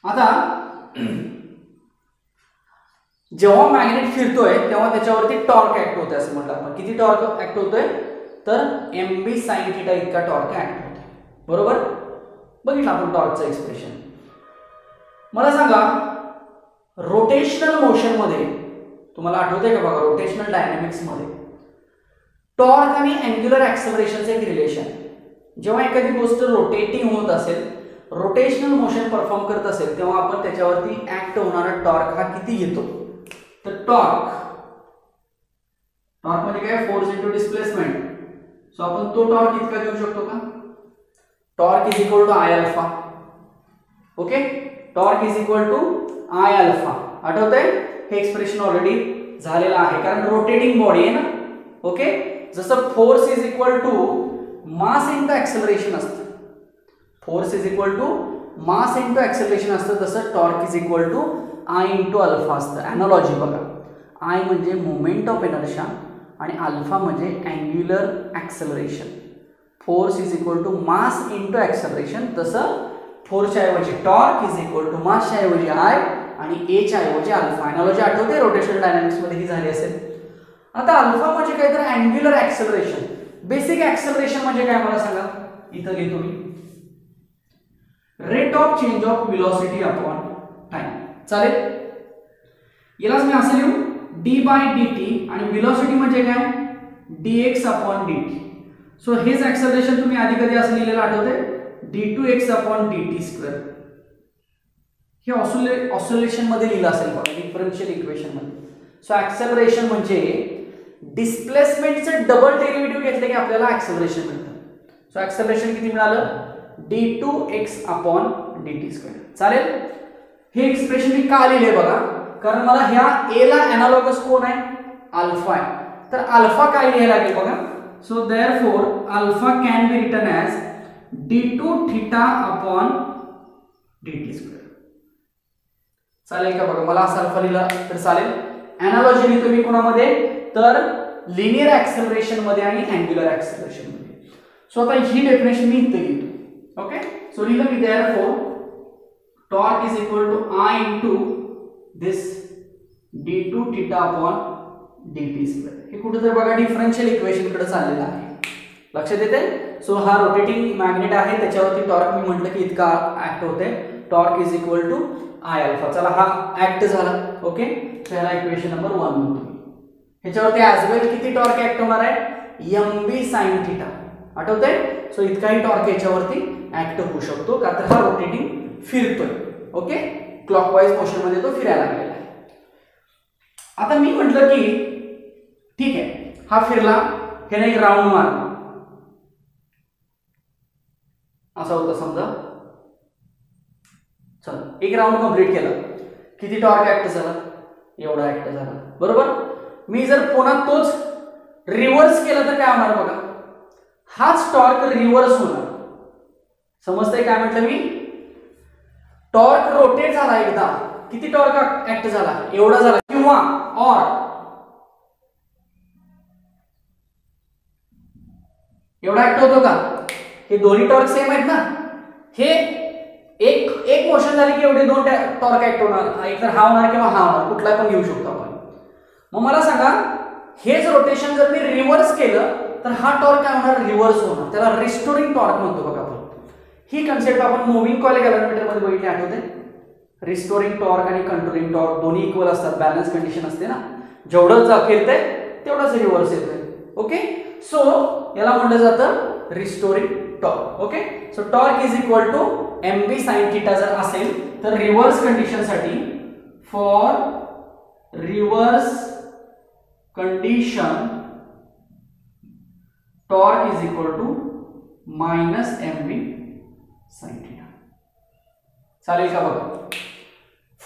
आता जेव्हा मॅग्नेट फिरतोय तेव्हा त्याच्यावरती टॉर्क ऍक्ट होतोय असं म्हटलं आपण. किती टॉर्क ऍक्ट होतोय तर mb sin थिटा इतका टॉर्क ऍक्ट होतोय. बरोबर. बघितलं आपण टॉर्कचं एक्सप्रेशन. मला सांगा रोटेशनल मोशन मध्ये तुम्हाला आठवतंय का बघा रोटेशनल डायनॅमिक्स मध्ये टॉर्क आणि अँग्युलर ऍक्सेलरेशनचं एक रिलेशन. जेव्हा एखादी गोष्ट रोटेटिंग होत असेल रोटेशनल मोशन परफॉर्म करत असेल तेव्हा आपण त्याच्यावरती ऍक्ट होणारा टॉर्क हा किती घेतो तर टॉर्क म्हणजे काय फोर्स इनटू डिस्प्लेसमेंट. सो आपण तो टॉर्क इतका घेऊ शकतो का torque is equal to I alpha. Okay torque is equal to I alpha. आठवतंय हे एक्सप्रेशन ऑलरेडी झालेलं आहे कारण रोटेटिंग बॉडी आहे ना. ओके जसं force is equal to mass into acceleration असतं. Force is equal to mass into acceleration असतं तसं torque is equal to I into alpha असतं. अॅनालॉजी बघा आय म्हणजे मोमेंट ऑफ इनर्शिया आणि अल्फा म्हणजे angular acceleration. Force is equal to mass into acceleration तसं फोर्सच्या ऐवजी टॉर्क इज इक्वल टू मासच्या ऐवजी आय आणि एच्या ऐवजी अल्फा. अॅनालॉजी आठवते रोटेशनल डायनॅमिक्स मध्ये ही झाली असेल. आता अल्फा म्हणजे काय तर अँग्युलर ऍक्सेलरेशन. बेसिक ऍक्सेलरेशन म्हणजे काय मला सांगा इथं घेतो मी rate of change of velocity upon time. चालेल यालाच मी असं लिहू d/dt आणि वेलोसिटी म्हणजे काय dx अपॉन dt. सो हेच ऍक्सेलरेशन तुम्ही आधी कधी असं लिहिलेलं आठवते d2x अपॉन dt स्क्वेअर. हे ऑसिलेशन मध्ये लिहिलं असेल बघा डिफरन्शियल इक्वेशन मध्ये. सो ऍक्सेलरेशन म्हणजे डिस्प्लेसमेंटचं डबल डेरिव्हेटिव्ह घेतले की आपल्याला ऍक्सेलरेशन मिळतं. सो ऍक्सेलरेशन किती मिळालं d2x अपॉन dt स्क्वेअर. चालेल हे एक्सप्रेशन मी का लिहिले बघा कारण मला ह्या a ला एनालॉगस कोण आहे अल्फा आहे. तर अल्फा काय लिहायला लागेल बघा. So therefore alpha can be written as d2 theta upon dt square. चालेल का बघा मला असा अल्फा लिहिला तर चालेल. एनालॉजी लिहितो मी कोणामध्ये तर लिनियर ऍक्सेलरेशन मध्ये आणि अँग्युलर ऍक्सेलरेशन मध्ये. सो आता ही डेफिनेशन मी इथे घेतो. ओके सो लिहिलं मी therefore torque is equal to I into this d2 theta upon dt square. हे कुठेतरी बघा डिफरन्शियल इक्वेशन कडे चाललेलं आहे. लक्षात येते. सो हा रोटेटिंग मॅग्नेट आहे त्याच्यावरती टॉर्क मी म्हटलं की इतका ऍक्ट होते. Torque is equal to I alpha. चला हा ऍक्ट झाला. ओके सो याला इक्वेशन नंबर 1 म्हणतो. ह्याच्यावरती ऍज वेल किती टॉर्क ऍक्ट होणार आहे mb sin थिटा. आठवतंय. सो इतकाही टॉर्क याच्यावरती ऍक्ट होऊ शकतो का तर हा रोटेटिंग फिरतोय. ओके क्लॉकवाईज मोशन मध्ये तो फिरायला लागलेला आहे. आता मी म्हटलं की ठीक आहे हा फिरला ह्याने एक राऊंड मारला असा होता समजा. चल एक राऊंड कंप्लीट केला किती टॉर्क ऍक्ट झाला एवढा ऍक्ट झाला. बरोबर. मी जर पुन्हा तोच रिव्हर्स केला तर काय होणार बघा हाच टॉर्क रिव्हर्स होणार. समजतंय काय म्हटलं मी टॉर्क रोटेट झाला एकदा किती टॉर्क ऍक्ट झाला एवढा झाला किंवा और एवढा ऍक्ट होतो का. हे दोन्ही टॉर्क सेम आहेत ना. हे एक मोशन झाली की एवढे दोन टॉर्क ऍक्ट होणार. एक तर हा होणार किंवा हा होणार कुठला पण घेऊ शकतो आपण. मग मला सांगा हेच रोटेशन जर मी रिव्हर्स केलं तर हा टॉर्क काय होणार रिव्हर्स होणार. त्याला रिस्टोरिंग टॉर्क म्हणतो बघा आपण. ही कन्सेप्ट आपण मूव्हिंग कॉइल गॅलव्हॅनोमीटर मध्ये बघितली आठवते. रिस्टोरिंग टॉर्क आणि कंट्रोलिंग टॉर्क दोन्ही इक्वल असतात. बॅलन्स कंडिशन असते ना. जेवढं फिरतंय तेवढंच रिव्हर्स येतंय. ओके सो याला म्हटलं जातं restoring torque. Okay so torque is equal to mb sin theta जर असेल तर रिव्हर्स कंडिशन साठी for reverse condition torque is equal to minus mb sin theta. चालेल का बघा.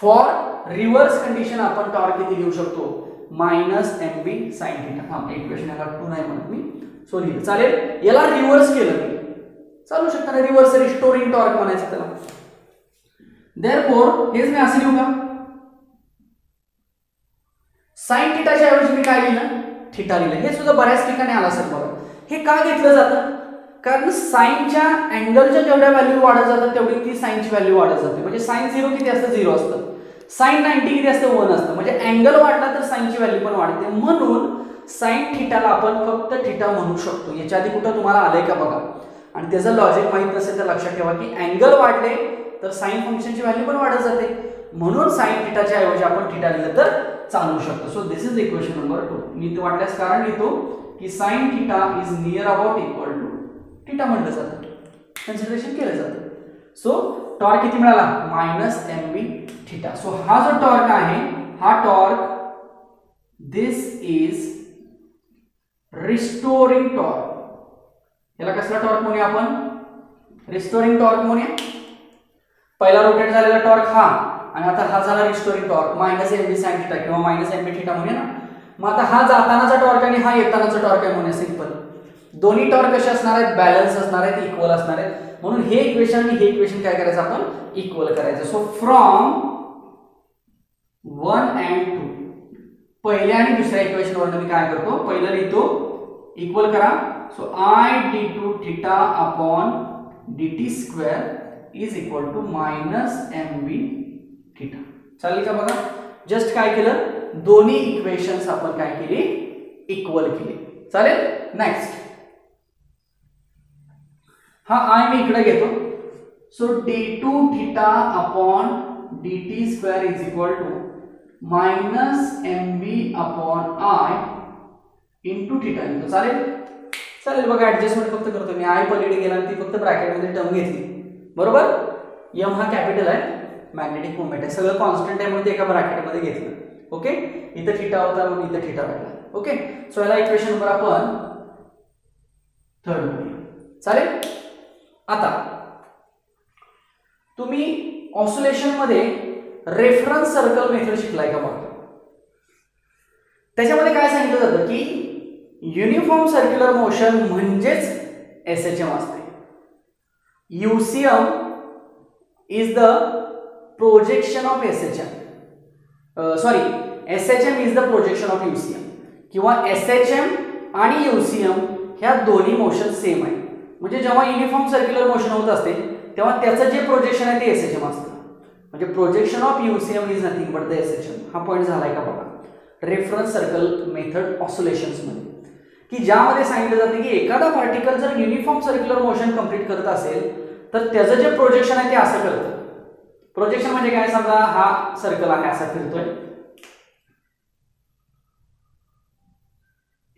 फॉर रिव्हर्स कंडिशन आपण टॉर्क किती घेऊ शकतो मायनस mb sin थिटा. हा इक्वेशन याला 2 नाही म्हणत मी. सो लिहिलं चालेल. याला रिव्हर्स केलं मी चालू शकतं ना. रिव्हर्स रिस्टोरिंग टॉर्क म्हणायचं त्याला. देअरफॉर हेच मी असं लिहू का साइन थिटाच्या ऐवजी मी काय लिहिलं थिटा लिहिलं. हे सुद्धा बऱ्याच ठिकाणी आलं असेल बघा. हे का घेतलं जातं कारण साइनच्या अँगलच्या जेवढ्या व्हॅल्यू वाढत जातात तेवढी ती साइनची व्हॅल्यू वाढत जाते. म्हणजे साइन 0 किती असतं 0 असतं. साइन 90 किती असतं 1 असतं, म्हणजे अँगल वाढला तर साइनची व्हॅल्यू पण वाढते, म्हणून साइन थीटाला आपण फक्त थीटा म्हणू शकतो. याच्या आधी कुठं तुम्हाला आलंय का बघा, आणि त्याचं लॉजिक माहित नसेल तर लक्षात ठेवा की अँगल वाढले तर साइन फंक्शनची व्हॅल्यू पण वाढत जाते, म्हणून साइन थीटाच्या ऐवजी आपण थीटा लिहिलं तर चालू शकतो. So this is equation number 2. मी तो वाटल्यास कारण लिहितो की sine theta is near about equal to theta म्हटलं जातं, कन्सिडरेशन केलं जातं. सो टॉर्क किती मिळाला -mv थीटा. सो हा जो टॉर्क आहे हा torque this is restoring torque. याला कसला टॉर्क म्हणूया आपण, रिस्टोरिंग टॉर्क म्हणूया. पहिला रोटेट झालेला टॉर्क हा, आणि आता हा झाला restoring torque -mv sin theta किंवा -mv थीटा म्हणूया ना. मग आता हा जातानाचा टॉर्क आणि हा येतानाचा टॉर्क आहे म्हणूया, सिंपल. दोन्ही टॉर्क कसे असणार आहेत, बॅलन्स असणार आहेत, इक्वल असणार आहेत, म्हणून हे इक्वेशन आणि हे इक्वेशन काय करायचं आपण, इक्वल करायचं. सो फ्रॉम 1 and 2 पहिल्या आणि दुसऱ्या इक्वेशन वरून मी काय करतो, पहिलं लिहितो इक्वल करा. So I d2 theta upon dt square is equal to -mv theta. चालेल का बघा, जस्ट काय केलं, दोन्ही इक्वेशन्स आपण काय केली, इक्वल केली. चालेल. नेक्स्ट हा I मी इकडे घेतो. So d2 theta upon dt square is equal to -mv upon I into theta लिहितो. चालेल. चालेल बघा, ऍडजस्टमेंट फक्त करतो मी. I पलीकडे गेला आणि ती फक्त ब्रॅकेटमध्ये टर्म घेतली, बरोबर. m हा कॅपिटल आहे, मॅग्नेटिक मोमेंट आहे, सगळं कॉन्स्टंट आहे म्हणून ते एका ब्रॅकेटमध्ये घेतलं. ओके, इथं थीटा होता म्हणून इथं थीटा राहिला. ओके, सो याला इक्वेशन नंबर आपण थर्ड म्हणूया. चालेल. आता तुम्ही ऑसिलेशन मध्ये रेफरन्स सर्कल मेथड शिकलाय का बघा. त्याच्यामध्ये काय सांगितलं जातं की युनिफॉर्म सर्क्युलर मोशन म्हणजेच एसएचएम असते. UCM is the projection of SHM, sorry SHM is the projection of UCM, किंवा एसएचएम आणि यूसीएम ह्या दोन्ही मोशन सेम आहे. म्हणजे जेव्हा युनिफॉर्म सर्क्युलर मोशन होत असते तेव्हा त्याचं जे प्रोजेक्शन आहे ते एसएचएम असतं. म्हणजे projection of UCM is nothing but the SHM. हा पॉईंट झालाय का बघा रेफरन्स सर्कल मेथड ऑसिलेशन्स मध्ये, की ज्यामध्ये सांगितलं जाते की एखादा पार्टिकल जर युनिफॉर्म सर्क्युलर मोशन कंप्लीट करत असेल तर त्याचं जे प्रोजेक्शन आहे ते असं करतं. प्रोजेक्शन म्हणजे काय, समजा हा सर्कल आहे असा फिरतोय,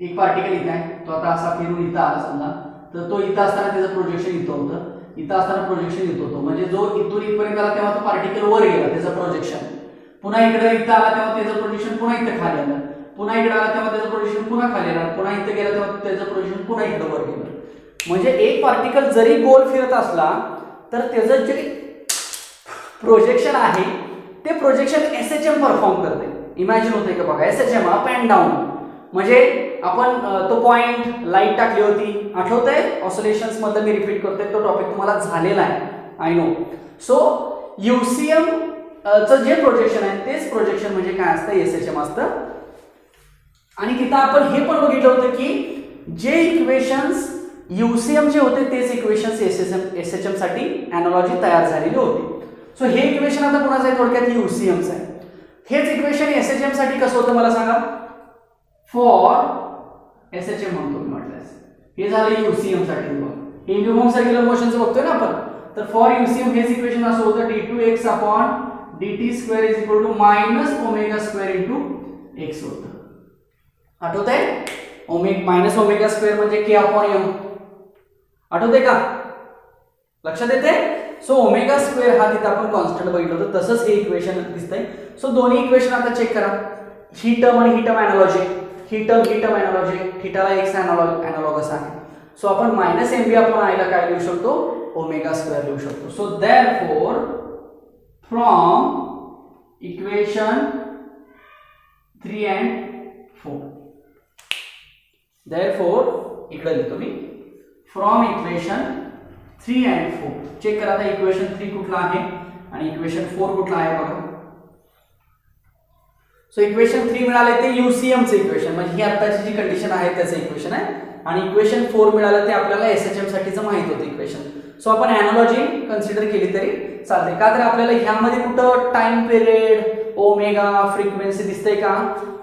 एक पार्टिकल इथे आहे, तो आता असा फिरून इथं आला समजा, तर तो इथं असताना त्याचं प्रोजेक्शन इथं होतं, इथं असताना प्रोजेक्शन इथं होतं. म्हणजे जो इथून इथपर्यंत आला तेव्हा तो पार्टिकल वर गेला त्याचं प्रोजेक्शन, पुन्हा इकडे इथं आला तेव्हा त्याचं प्रोजेक्शन पुन्हा इथं खाली आलं, पुन्हा इकडे आला तेव्हा त्याचं प्रोजेक्शन पुन्हा खाली आलं, पुन्हा इथं गेला तेव्हा त्याचं प्रोजेक्शन पुन्हा इकडे वर गेलं. म्हणजे एक पार्टिकल जरी गोल फिरत असला तर त्याचं जे प्रोजेक्शन आहे ते प्रोजेक्शन एसएचएम परफॉर्म करते. इमॅजिन होतंय का बघा, एसएचएम अप अँड डाऊन. म्हणजे आपण तो पॉइंट लाईट टाकली होती, आठवतंय ऑसिलेशन्स मध्ये, मी रिपीट करतोय तो टॉपिक तुम्हाला झालेला आहे, आय नो. सो यूसीएम चं जे प्रोजेक्शन आहे तेच प्रोजेक्शन म्हणजे काय असतं, एसएचएम असतं. आणि तिथं आपण हे पण बघितलं होतं की जे इक्वेशन्स यूसीएम चे होते तेच इक्वेशन्स एसएचएम साठी एनालॉजी तयार झालेली होती. सो हे इक्वेशन आता कोणाचं आहे, थोडक्यात यूसीएमचं आहे. हेच इक्वेशन एसएचएम साठी कसं होतं मला सांगा, फॉर एसएचएम म्हणतो मी म्हटल्यास. हे झालं यूसीएम साठी. हे युनिफॉर्म सर्क्युलर मोशनचं बघतोय ना आपण, तर फॉर यूसीएम हेच इक्वेशन असं होतं d2x upon dt square is equal to -minus omega square into x होतं. आठवतंय, ओमेगा स्क्वेअर म्हणजे k अपॉन m. आठवतंय का, लक्षात येते. सो ओमेगा स्क्वेअर हा तिथे आपण कॉन्स्टंट बघितलं होतं, तसंच हे इक्वेशन दिसतंय. सो दोन्ही इक्वेशन आता चेक करा, ही टर्म आणि ही टर्म एनालॉजिक, ही टर्म एनालॉजिक, थीटाला x एनालॉगस आहे. सो आपण -mv अपॉन I ला काय लिहू शकतो, ओमेगा स्क्वेअर लिहू शकतो. So therefore from equation 3 and 4, therefore इकडे लिहितो मी फ्रॉम इक्वेशन 3 and 4. चेक करा आता इक्वेशन 3 कुठला आहे आणि इक्वेशन 4 कुठला आहे बघा. सो इक्वेशन 3 मिळाले ते यूसीएम चे इक्वेशन, म्हणजे ही आताची जी कंडिशन आहे त्याचं इक्वेशन आहे, आणि इक्वेशन 4 मिळालं ते आपल्याला एसएचएम साठीचं माहित होतं इक्वेशन. सो आपण एनालॉजी कन्सिडर केली तरी चालते, का तर आपल्याला ह्यामध्ये कुठं टाइम पिरियड ओमेगा फ्रिक्वेन्सी दिसते का?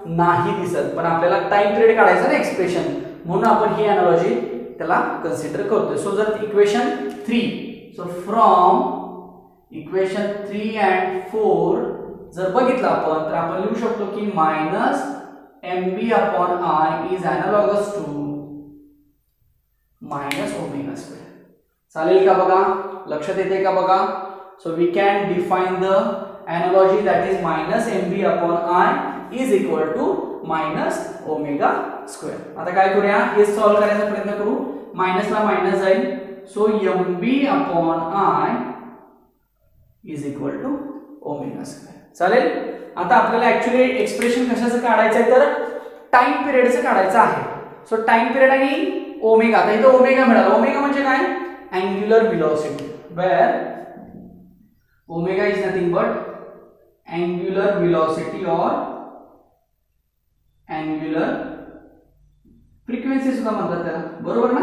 नाही दिसत, पण आपल्याला टाइम पिरियड काढायचा ना एक्सप्रेशन, म्हणून आपण ही एनालॉजी त्याला कन्सिडर करतोय. सो जर equation 3, so from equation 3 and 4 जर बघितलं आपण तर आपण लिहू शकतो की -mb/i इज एनालॉगस टू -ω². चालेल का बघा? लक्षात येते का बघा? So we can define the analogy that is -mb/i is equal to -ω². आता काय करूया, हे सॉल्व्ह करायचा प्रयत्न करू. मायनसला मायनस जाईल, so mb/i is equal to ω². चालेल. आता आपल्याला ऍक्च्युअली एक्सप्रेशन कशाचं काढायचं आहे, तर टाइम पिरियडचं काढायचं आहे. सो टाइम पिरियड आणि ओमेगा, आता इथं ओमेगा मिळाला. ओमेगा म्हणजे काय? Angular velocity, where omega is nothing but angular velocity और अँग्युलर फ्रिक्वेन्सी सुद्धा म्हणतात त्याला, बरोबर ना?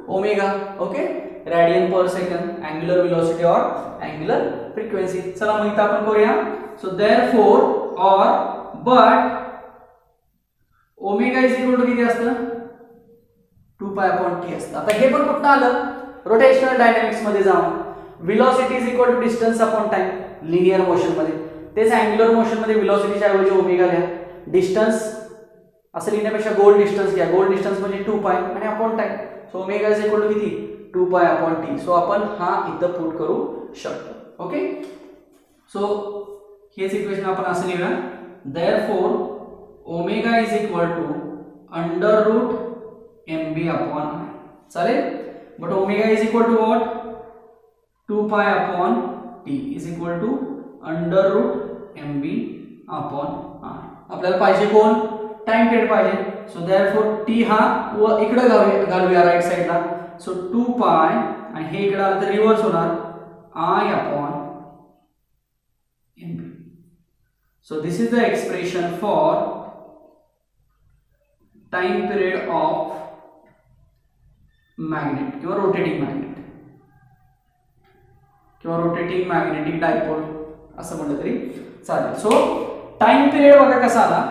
Omega. Okay, radian per second, angular velocity और अँग्युलर फ्रिक्वेन्सी. चला मग इथं आपण करूया. सो देअरफॉर और but omega is equal to किती असतं? 2π/t असतं. आता हे पण कुठं आलं? रोटेशनल डायनॅमिक्स मध्ये जाऊन. Velocity is equal to distance upon time, linear motion मध्ये. तेच अँग्युलर मोशन मध्ये व्हेलॉसिटीच्या ऐवजी ओमेगा लिहा. डिस्टन्स असं लिहिण्यापेक्षा गोल डिस्टन्स घ्या. गोल डिस्टन्स म्हणजे 2π आणि upon time. So omega is equal to किती? 2π/t. सो आपण हा इथं पुट करू शकतो. ओके, सो हेच इक्वेशन आपण असं लिहूया. Therefore omega is equal to √mb/i. चालेल. But omega is equal to what? 2π/t is equal to √mb/i. आपल्याला पाहिजे कोण? टाइम पिरियड पाहिजे. सो देअरफॉर t हा इकडे घालूया राईट साइडला. सो 2π आणि हे इकडे आलं तर रिव्हर्स होणार i/mb. So this is the expression for time period of magnet किंवा rotating magnet किंवा rotating magnetic dipole असं म्हणलं तरी चालेल. सो टाइम पिरियड बघा कसा आला?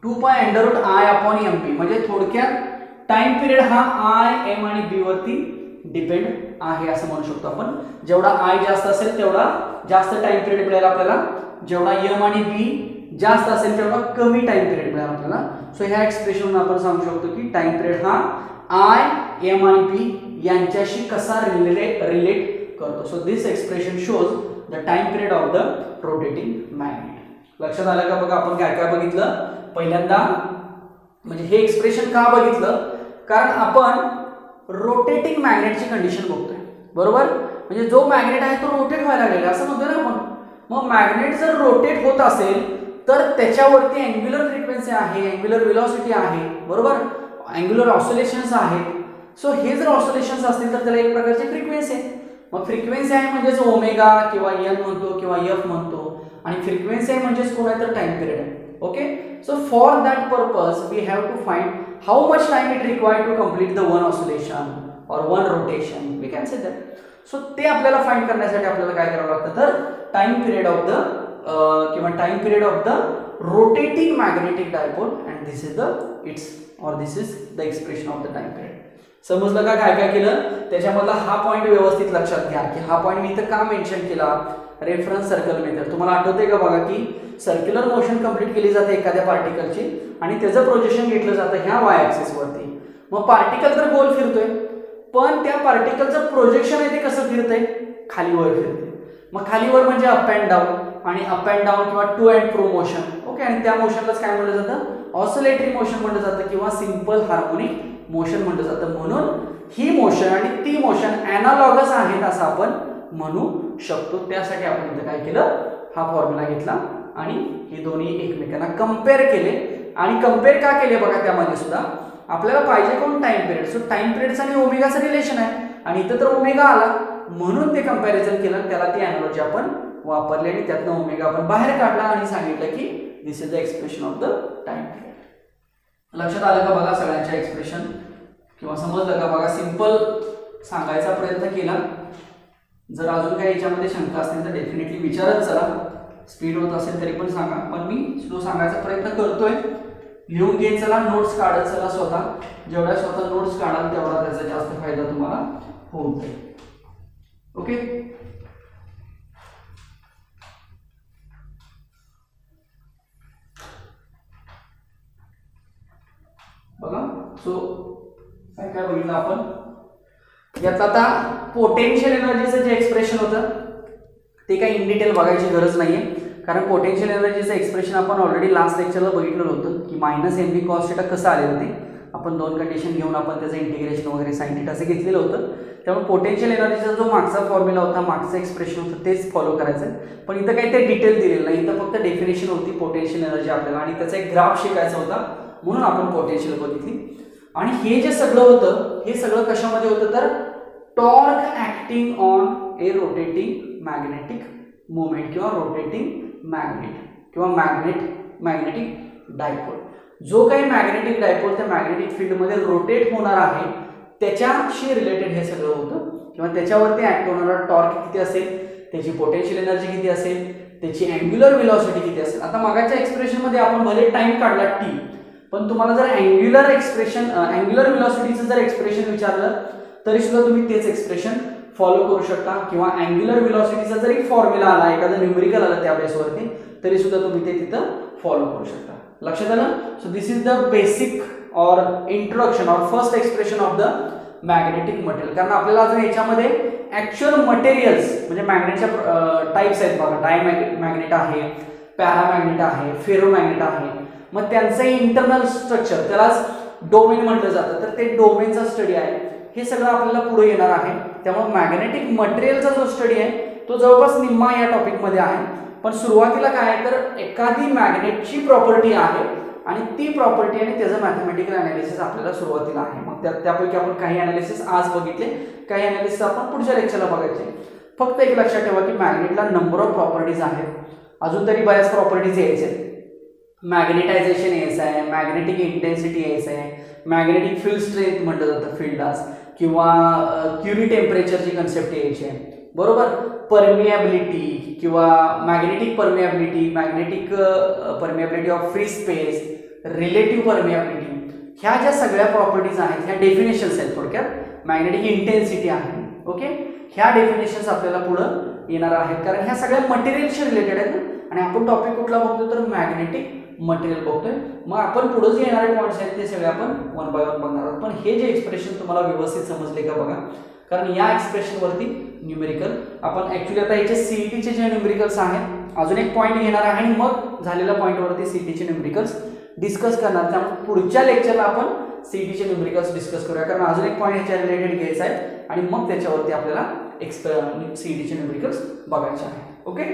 2π√i/mb. म्हणजे थोडक्यात टाइम पिरियड हा i, m आणि b वरती डिपेंड आहे असं म्हणू शकतो आपण. जेवढा i जास्त असेल तेवढा जास्त टाइम पिरियड मिळेल आपल्याला, जेवढा m आणि b जास्त असेल तेवढा कमी टाइम पिरियड मिळेल आपल्याला. सो ह्या एक्सप्रेशन आपण सांगू शकतो की टाइम पिरियड हा i, m आणि b यांच्याशी कसा रिलेट करतो. So this expression shows the time period of the rotating magnet. लक्षात आलं का बघा? आपण काय काय बघितलं? पहिल्यांदा म्हणजे हे एक्सप्रेशन का बघितलं? कारण आपण रोटेटिंग मॅग्नेटची कंडिशन बघतोय, बरोबर? म्हणजे जो मॅग्नेट आहे तो रोटेट व्हायला लागलेला असं म्हणतोय ना आपण. मग मॅग्नेट जर रोटेट होत असेल तर त्याच्यावरती अँग्युलर फ्रिक्वेन्सी आहे, अँग्युलर व्हेलॉसिटी आहे, बरोबर? अँग्युलर ऑसिलेशन्स आहेत. सो हे जर ऑसिलेशन्स असतील तर त्याला एक प्रकारची फ्रिक्वेन्सी आहे. मग फ्रिक्वेन्सी आहे म्हणजेच ओमेगा किंवा एन म्हणतो किंवा एफ म्हणतो, आणि फ्रिक्वेन्सी आहे म्हणजेच कोण आहे तर टाइम पिरियड आहे. Okay, so for that purpose we have to find how much time it required to complete the one oscillation or one rotation, we can say that. So ते आपल्याला फाइंड करण्यासाठी आपल्याला काय करावं लागतं तर टाइम पिरियड ऑफ द किंवा time period of the rotating magnetic dipole, and this is the its or this is the expression of the time period. समजलं का काय काय केलं? त्याच्यामधला हा पॉइंट व्यवस्थित लक्षात घ्या की हा पॉइंट मी इथं का मेन्शन केला? Reference circle method. तुम्हाला आठवतंय का बघा की सर्क्युलर मोशन कंप्लीट केली जाते एखाद्या पार्टिकलची आणि त्याचं प्रोजेक्शन घेतलं जातं ह्या वाय ऍक्सिस वरती. मग पार्टिकल तर गोल फिरतोय, पण त्या पार्टिकलचं प्रोजेक्शन आहे ते कसं फिरतंय? खालीवर फिरते. मग खालीवर म्हणजे अप अँड डाऊन, आणि अप अँड डाऊन किंवा to and fro motion. Okay, आणि त्या मोशनलाच काय म्हटलं जातं? ऑसिलेटरी मोशन म्हटलं जातं किंवा सिंपल हार्मोनिक मोशन म्हटलं जातं. म्हणून ही मोशन आणि ती मोशन अॅनालॉगस आहेत असं आपण म्हणू शकतो. त्यासाठी आपण इथं काय केलं? हा फॉर्म्युला घेतला आणि हे दोन्ही एकमेकांना कंपेअर केले. आणि कंपेअर का केले बघा? त्यामध्ये सुद्धा आपल्याला पाहिजे कोण? Time period. सो टाइम पिरियडचं आणि ओमेगाचं रिलेशन आहे, आणि इथं तर ओमेगा आला म्हणून ते कंपॅरिझन केलं, त्याला ती एनालॉजी आपण वापरली आणि त्यातनं ओमेगा आपण बाहेर काढला आणि सांगितलं की this is the expression of the time period. लक्षात आलं का बघा सगळ्यांच्या एक्सप्रेशन? किंवा समजलं का बघा? सिंपल सांगायचा प्रयत्न केला. जर अजून काही याच्यामध्ये शंका असतील तर डेफिनेटली विचारत चला. स्पीड होत असेल तरी पण सांगा, पण मी स्लो सांगायचा प्रयत्न करतोय. लिहून घेत चला, नोट्स काढत चला स्वतः. जेवढ्या स्वतः नोट्स काढाल तेवढा त्याचा जास्त फायदा तुम्हाला होऊन जाईल. ओके. बघा, सो काय बघितलं आपण यात. आता पोटेन्शियल एनर्जीचं जे एक्सप्रेशन होतं ते काही इन डिटेल बघायची गरज नाहीये, कारण पोटेन्शियल एनर्जीचं एक्सप्रेशन आपण ऑलरेडी लास्ट लेक्चरला बघितलं होतं की मायनस एम बी कॉस थिटा कसं आलेलं ते. आपण दोन कंडिशन घेऊन आपण त्याचं इंटिग्रेशन वगैरे साइन थिटा असं घेतलेलं होतं. त्यामुळे पोटेन्शियल एनर्जीचा जो मागचा फॉर्म्युला होता, मागचं एक्सप्रेशन होतं तेच फॉलो करायचं. पण इथं काही ते डिटेल दिलेलं नाही, इथं फक्त डेफिनेशन होती पोटेन्शियल एनर्जी आपल्याला, आणि त्याचा एक ग्राफ शिकायचा होता म्हणून आपण पोटेन्शियल बघितली. आणि हे जे सगळं होतं हे सगळं कशामध्ये होतं तर torque acting on A rotating magnetic moment किंवा रोटेटिंग मॅग्नेट किंवा मॅग्नेटिक डायपोल. जो काही मॅग्नेटिक डायपोल त्या मॅग्नेटिक फील्डमध्ये रोटेट होणार आहे त्याच्याशी रिलेटेड हे सगळं होतं, किंवा त्याच्यावरती ऍक्ट होणारा टॉर्क किती असेल, त्याची पोटेन्शियल एनर्जी किती असेल, त्याची अँग्युलर व्हेलॉसिटी किती असेल. आता मागाच्या एक्सप्रेशन मध्ये आपण भले टाइम काढला टी, पण तुम्हाला जर अँग्युलर व्हेलॉसिटीचं जर एक्सप्रेशन विचारलं तरी सुद्धा तुम्ही तेच एक्सप्रेशन फॉलो करू शकता, किंवा अँग्युलर व्हेलॉसिटीचा जरी फॉर्म्युला आला, एखादं न्यूमेरिकल आलं त्या बेसवरती, तरी सुद्धा तुम्ही ते तिथं फॉलो करू शकता. लक्षात आलं. So this is the basic or introduction or first expression of the magnetic material. कारण आपल्याला अजून याच्यामध्ये ऍक्च्युअल मटेरियल्स म्हणजे मॅग्नेटच्या टाइप्स आहेत बघा. डायमॅग्नेट आहे, पॅरामॅग्नेट आहे, फेरोमॅग्नेट आहे. मग त्यांचं इंटरनल स्ट्रक्चर त्यालाच डोमेन म्हटलं जातं, तर ते डोमेनचा स्टडी आहे. हे सगळं आपल्याला पुढे येणार आहे. त्यामुळे मॅग्नेटिक मटेरियलचा जो स्टडी आहे तो जवळपास निम्मा या टॉपिकमध्ये आहे. पण सुरुवातीला काय आहे तर एखादी मॅग्नेटची प्रॉपर्टी आहे आणि ती प्रॉपर्टी आणि त्याचं मॅथमॅटिकल अनालिसिस आपल्याला सुरुवातीला आहे. मग त्यापैकी आपण काही अनालिसिस आज बघितले, काही अनालिसिस आपण पुढच्या लेक्चरला बघायचे. फक्त एक लक्षात ठेवा की मॅग्नेटला नंबर ऑफ प्रॉपर्टीज आहेत. अजून तरी बऱ्याच प्रॉपर्टीज यायचे. मॅग्नेटायझेशन यायचं आहे, मॅग्नेटिक इंटेन्सिटी यायचं आहे, मॅग्नेटिक फील्ड स्ट्रेंथ म्हटलं जातं फील्डास, किंवा क्युरी टेम्परेचरची कन्सेप्ट यायची आहे. बरोबर. परमिएबिलिटी किंवा magnetic permeability, magnetic permeability of free space, relative permeability, ह्या ज्या सगळ्या प्रॉपर्टीज आहेत ह्या डेफिनेशन्स आहेत थोडक्यात. मॅग्नेटिक इंटेन्सिटी आहे. ओके. ह्या डेफिनेशन्स आपल्याला पुढं येणार आहेत, कारण ह्या सगळ्या मटेरियलशी रिलेटेड आहेत ना. आणि आपण टॉपिक कुठला बघतो तर मॅग्नेटिक मटेरियल बघतोय. मग आपण पुढे जे येणारे पॉईंट्स आहेत ते सगळे आपण वन बाय वन बघणार आहोत. पण हे जे एक्सप्रेशन तुम्हाला व्यवस्थित समजले का बघा, कारण या एक्सप्रेशन वरती न्यूमेरिकल आपण ऍक्च्युअली आता याचे सीईटीचे जे न्यूमेरिकल्स आहेत अजून एक पॉईंट घेणार आहे आणि मग झालेल्या पॉईंटवरती सीईटीचे न्यूमेरिकल्स डिस्कस करणार. त्यामुळे पुढच्या लेक्चरला आपण सीईटीचे न्यूमेरिकल्स डिस्कस करूया, कारण अजून एक पॉईंट ह्याच्या रिलेटेड घ्यायचा आहे आणि मग त्याच्यावरती आपल्याला सीईटीचे न्यूमेरिकल्स बघायचे आहे. Okay.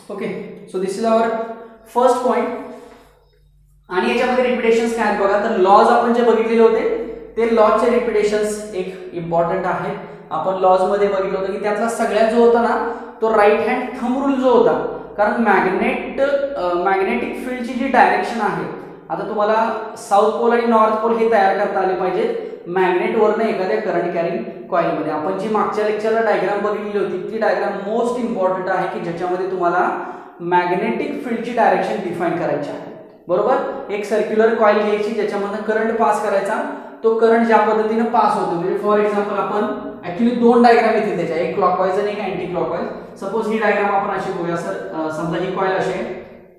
Okay. So this is our first point. आणि याच्यामध्ये रिपिटेशन्स काय आहेत बघा, तर लॉज आपण जे बघितलेले होते ते लॉजचे रिपिटेशन्स एक इम्पॉर्टंट आहेत. आपण लॉज मध्ये बघितलं होतं की त्यातला सगळ्यात जो होता ना तो राईट हँड थंब रूल जो होता. कारण मॅग्नेटिक फील्डची जी डायरेक्शन आहे, आता तुम्हाला साऊथ पोल आणि नॉर्थ पोल हे तयार करता आले पाहिजेत मॅग्नेटवरनं एखाद्या करंट कॅरिंग कॉइलमध्ये. आपण जी मागच्या लेक्चरला डायग्राम बघितली होती ती डायग्राम मोस्ट इम्पॉर्टंट आहे की ज्याच्यामध्ये तुम्हाला मॅग्नेटिक फील्डची डायरेक्शन डिफाईन करायची आहे. बरोबर. एक सर्क्युलर कॉइल घ्यायची ज्याच्यामधून करंट पास करायचा. तो करंट ज्या पद्धतीने पास होतो, म्हणजे फॉर एक्झाम्पल आपण ऍक्च्युली दोन डायग्राम येतील त्याच्या, एक क्लॉकवाईज आणि एक अँटी क्लॉकवाईज. सपोज ही डायग्राम आपण अशी बघूया. सर समजा ही कॉइल अशी आहे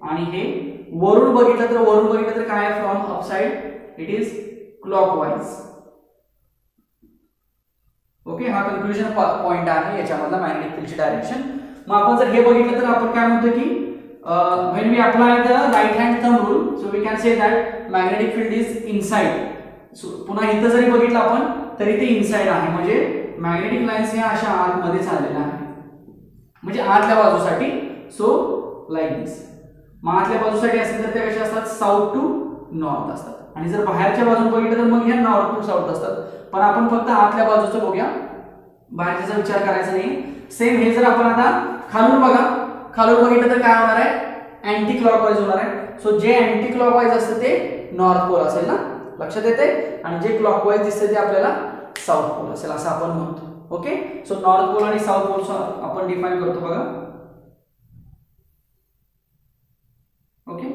आणि हे वरून बघितलं तर काय आहे, from upside it is clockwise. Okay. हा कन्क्लुजन पॉइंट आहे याच्यामधला मॅग्नेटिक फील्डची डायरेक्शन. मग आपण जर हे बघितलं तर आपण काय म्हणतो की when we apply the right hand thumb rule, so we can say that magnetic field is inside. So पुन्हा इथं जरी बघितलं आपण तरी ते इनसाइड आहे, म्हणजे मॅग्नेटिक लाईन्स ह्या अशा आतमध्ये चाललेल्या आहेत, म्हणजे आतल्या बाजूसाठी. सो लाईक दिस. मग आतल्या बाजूसाठी असेल तर त्या कशा असतात, साऊथ टू नॉर्थ असतात. आणि जर बाहेरच्या बाजून बघितलं तर मग ह्या नॉर्थ टू साऊथ असतात. पण आपण फक्त आतल्या बाजूचं बघूया, बाहेरचा विचार करायचा नाही. सेम हे जर आपण आता खालून बघितलं तर काय होणार आहे, अँटी क्लॉकवाईज होणार आहे. सो जे अँटी क्लॉकवाईज असतं ते नॉर्थ पोल असेल ना. लक्षात येते, आणि जे क्लॉकवाईज दिसते ते आपल्याला साऊथ पोल असेल असं आपण म्हणतो. ओके, सो नॉर्थ पोल आणि साऊथ पोल आपण डिफाइन करतो बघा. Okay,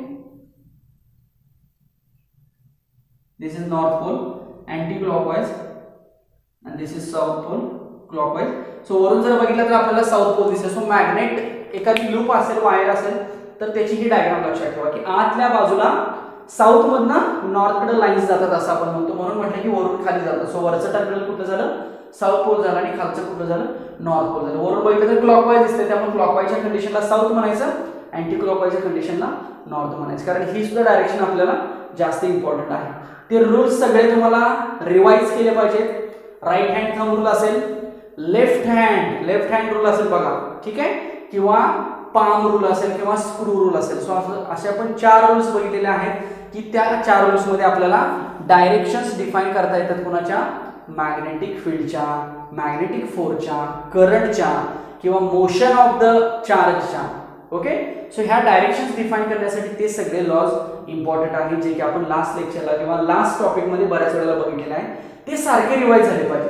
this is north pole anti clockwise and this is south pole clockwise. So वरून जर बघितलं तर आपल्याला साऊथ पोल दिसेल. सो मॅग्नेट एखादी लूप असेल, वायर असेल तर त्याची ही डायग्राम लक्षात ठेवा की आतल्या बाजूला साऊथ मधनं नॉर्थ कडे लाईन्स जातात असं आपण म्हणतो, म्हणून म्हटलं की वरून खाली जातं. सो वरचं टर्मिनल कुठलं झालं, साऊथ पोल झालं, आणि खालचं कुठलं झालं, नॉर्थ पोल झालं. वरून बघितलं तर क्लॉकवाईज दिसते, त्यामुळे क्लॉकवाईजच्या कंडिशनला साऊथ म्हणायचं, अँटी क्लॉकवाईजच्या कंडिशनला नॉर्थ म्हणायचं, कारण ही सुद्धा डायरेक्शन आपल्याला जास्त इम्पॉर्टंट आहे. ते रूल्स सगळे तुम्हाला रिवाइज केले पाहिजेत. राईट हँड थंब रूल असेल, लेफ्ट हँड रूल असेल बघा, ठीक आहे, किंवा पाम रूल असेल किंवा स्क्रू रूल असेल. सो असे आपण 4 रूल्स बघितलेले आहेत की त्या 4 रूल्स मध्ये आपल्याला डायरेक्शन्स डिफाइन करता येतात. कोणाच्या, मॅग्नेटिक फील्डच्या, मॅग्नेटिक फोर्सच्या, करंटच्या किंवा मोशन ऑफ द चार्जच्या. ओके, सो ह्या डायरेक्शन्स डिफाइन करण्यासाठी ते सगळे लॉज इम्पॉर्टंट आहेत, जे की आपण लास्ट लेक्चरला किंवा लास्ट टॉपिकमध्ये बऱ्याच वेळेला बघितलेलं आहे. ते सारखे रिवाइज झाले पाहिजे,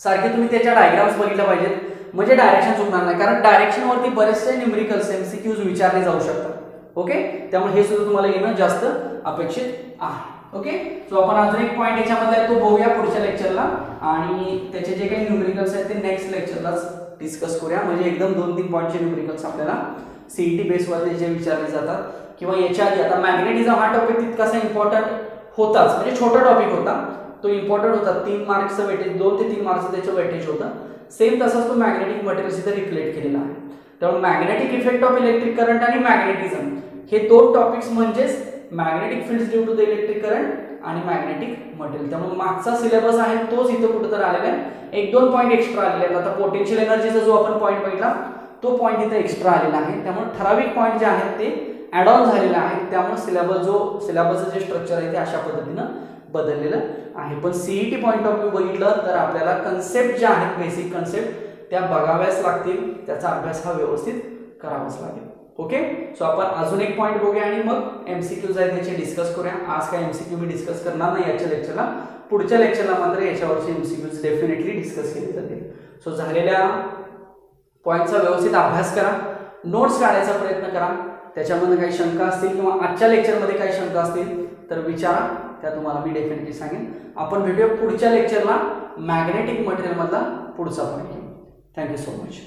सारखे तुम्ही त्याच्या डायग्राम्स बघितल्या पाहिजेत, म्हणजे डायरेक्शन चुकणार नाही. कारण डायरेक्शन वरती बरेचसे न्यूमेरिकल्स एमसीक्यूज विचारले जाऊ शकतात. ओके, त्यामुळे हे सुद्धा तुम्हाला येणं जास्त अपेक्षित आहे. ओके, सो आपण अजून एक पॉईंट याच्यामध्ये तो बघूया पुढच्या लेक्चरला, आणि त्याचे जे काही न्यूमेरिकल्स आहेत ते नेक्स्ट लेक्चरलाच डिस्कस करूया. म्हणजे एकदम 2-3 पॉईंटचे न्यूमेरिकल्स आपल्याला सीईटी बेसवरती जे विचारले जातात, किंवा याच्या आधी आता मॅग्नेटिझम हा टॉपिक तितकासा इम्पॉर्टंट होताच, म्हणजे छोटा टॉपिक होता, तो इम्पॉर्टंट होता. 3 मार्क्सचं वेटेज, 2 ते 3 मार्क्सचं त्याचं वेटेज होतं. सेम तसाच तो मॅग्नेटिक मटेरियल्स इथे रिफ्लेक्ट केलेला आहे. त्यामुळे magnetic effect of electric current आणि मॅग्नेटिझम हे 2 टॉपिक्स म्हणजेच magnetic fields due to the electric current आणि मॅग्नेटिक मटेरियल. त्यामुळे मागचा सिलेबस आहे तोच इथे कुठेतरी आलेला आहे. 1-2 पॉईंट एक्स्ट्रा आलेले आहेत. आता पोटेन्शियल एनर्जीचा जो आपण पॉईंट बघितला तो पॉईंट इथे एक्स्ट्रा आलेला आहे. त्यामुळे ठराविक पॉईंट जे आहेत ते ऍड ऑन झालेले आहेत. त्यामुळे सिलेबसचं जे स्ट्रक्चर आहे ते अशा पद्धतीनं बदललेलं आहे. पण सीईटी पॉईंट ऑफ व्ह्यू बघितलं तर आपल्याला कन्सेप्ट ज्या आहेत, बेसिक कन्सेप्ट त्या बघाव्याच लागतील, त्याचा अभ्यास हा व्यवस्थित करावाच लागेल. ओके, सो आपण अजून एक पॉईंट बघूया आणि मग एमसीक्यूज आहेत त्याचे डिस्कस करूया. आज काय एमसीक्यू मी डिस्कस करणार नाही याच्या लेक्चरला, पुढच्या लेक्चरला मात्र याच्यावरचे एमसीक्यूज डेफिनेटली डिस्कस केले जातील. सो झालेल्या पॉईंटचा व्यवस्थित अभ्यास करा, नोट्स काढायचा प्रयत्न करा. त्याच्यामध्ये काही शंका असतील किंवा आजच्या लेक्चरमध्ये काही शंका असतील तर विचारा, त्या तुम्हाला मी डेफिनेटली सांगेन. आपण भेटूया पुढच्या लेक्चरला मॅग्नेटिक मटेरियल मधला पुढचा पॉईंट. Thank you so much.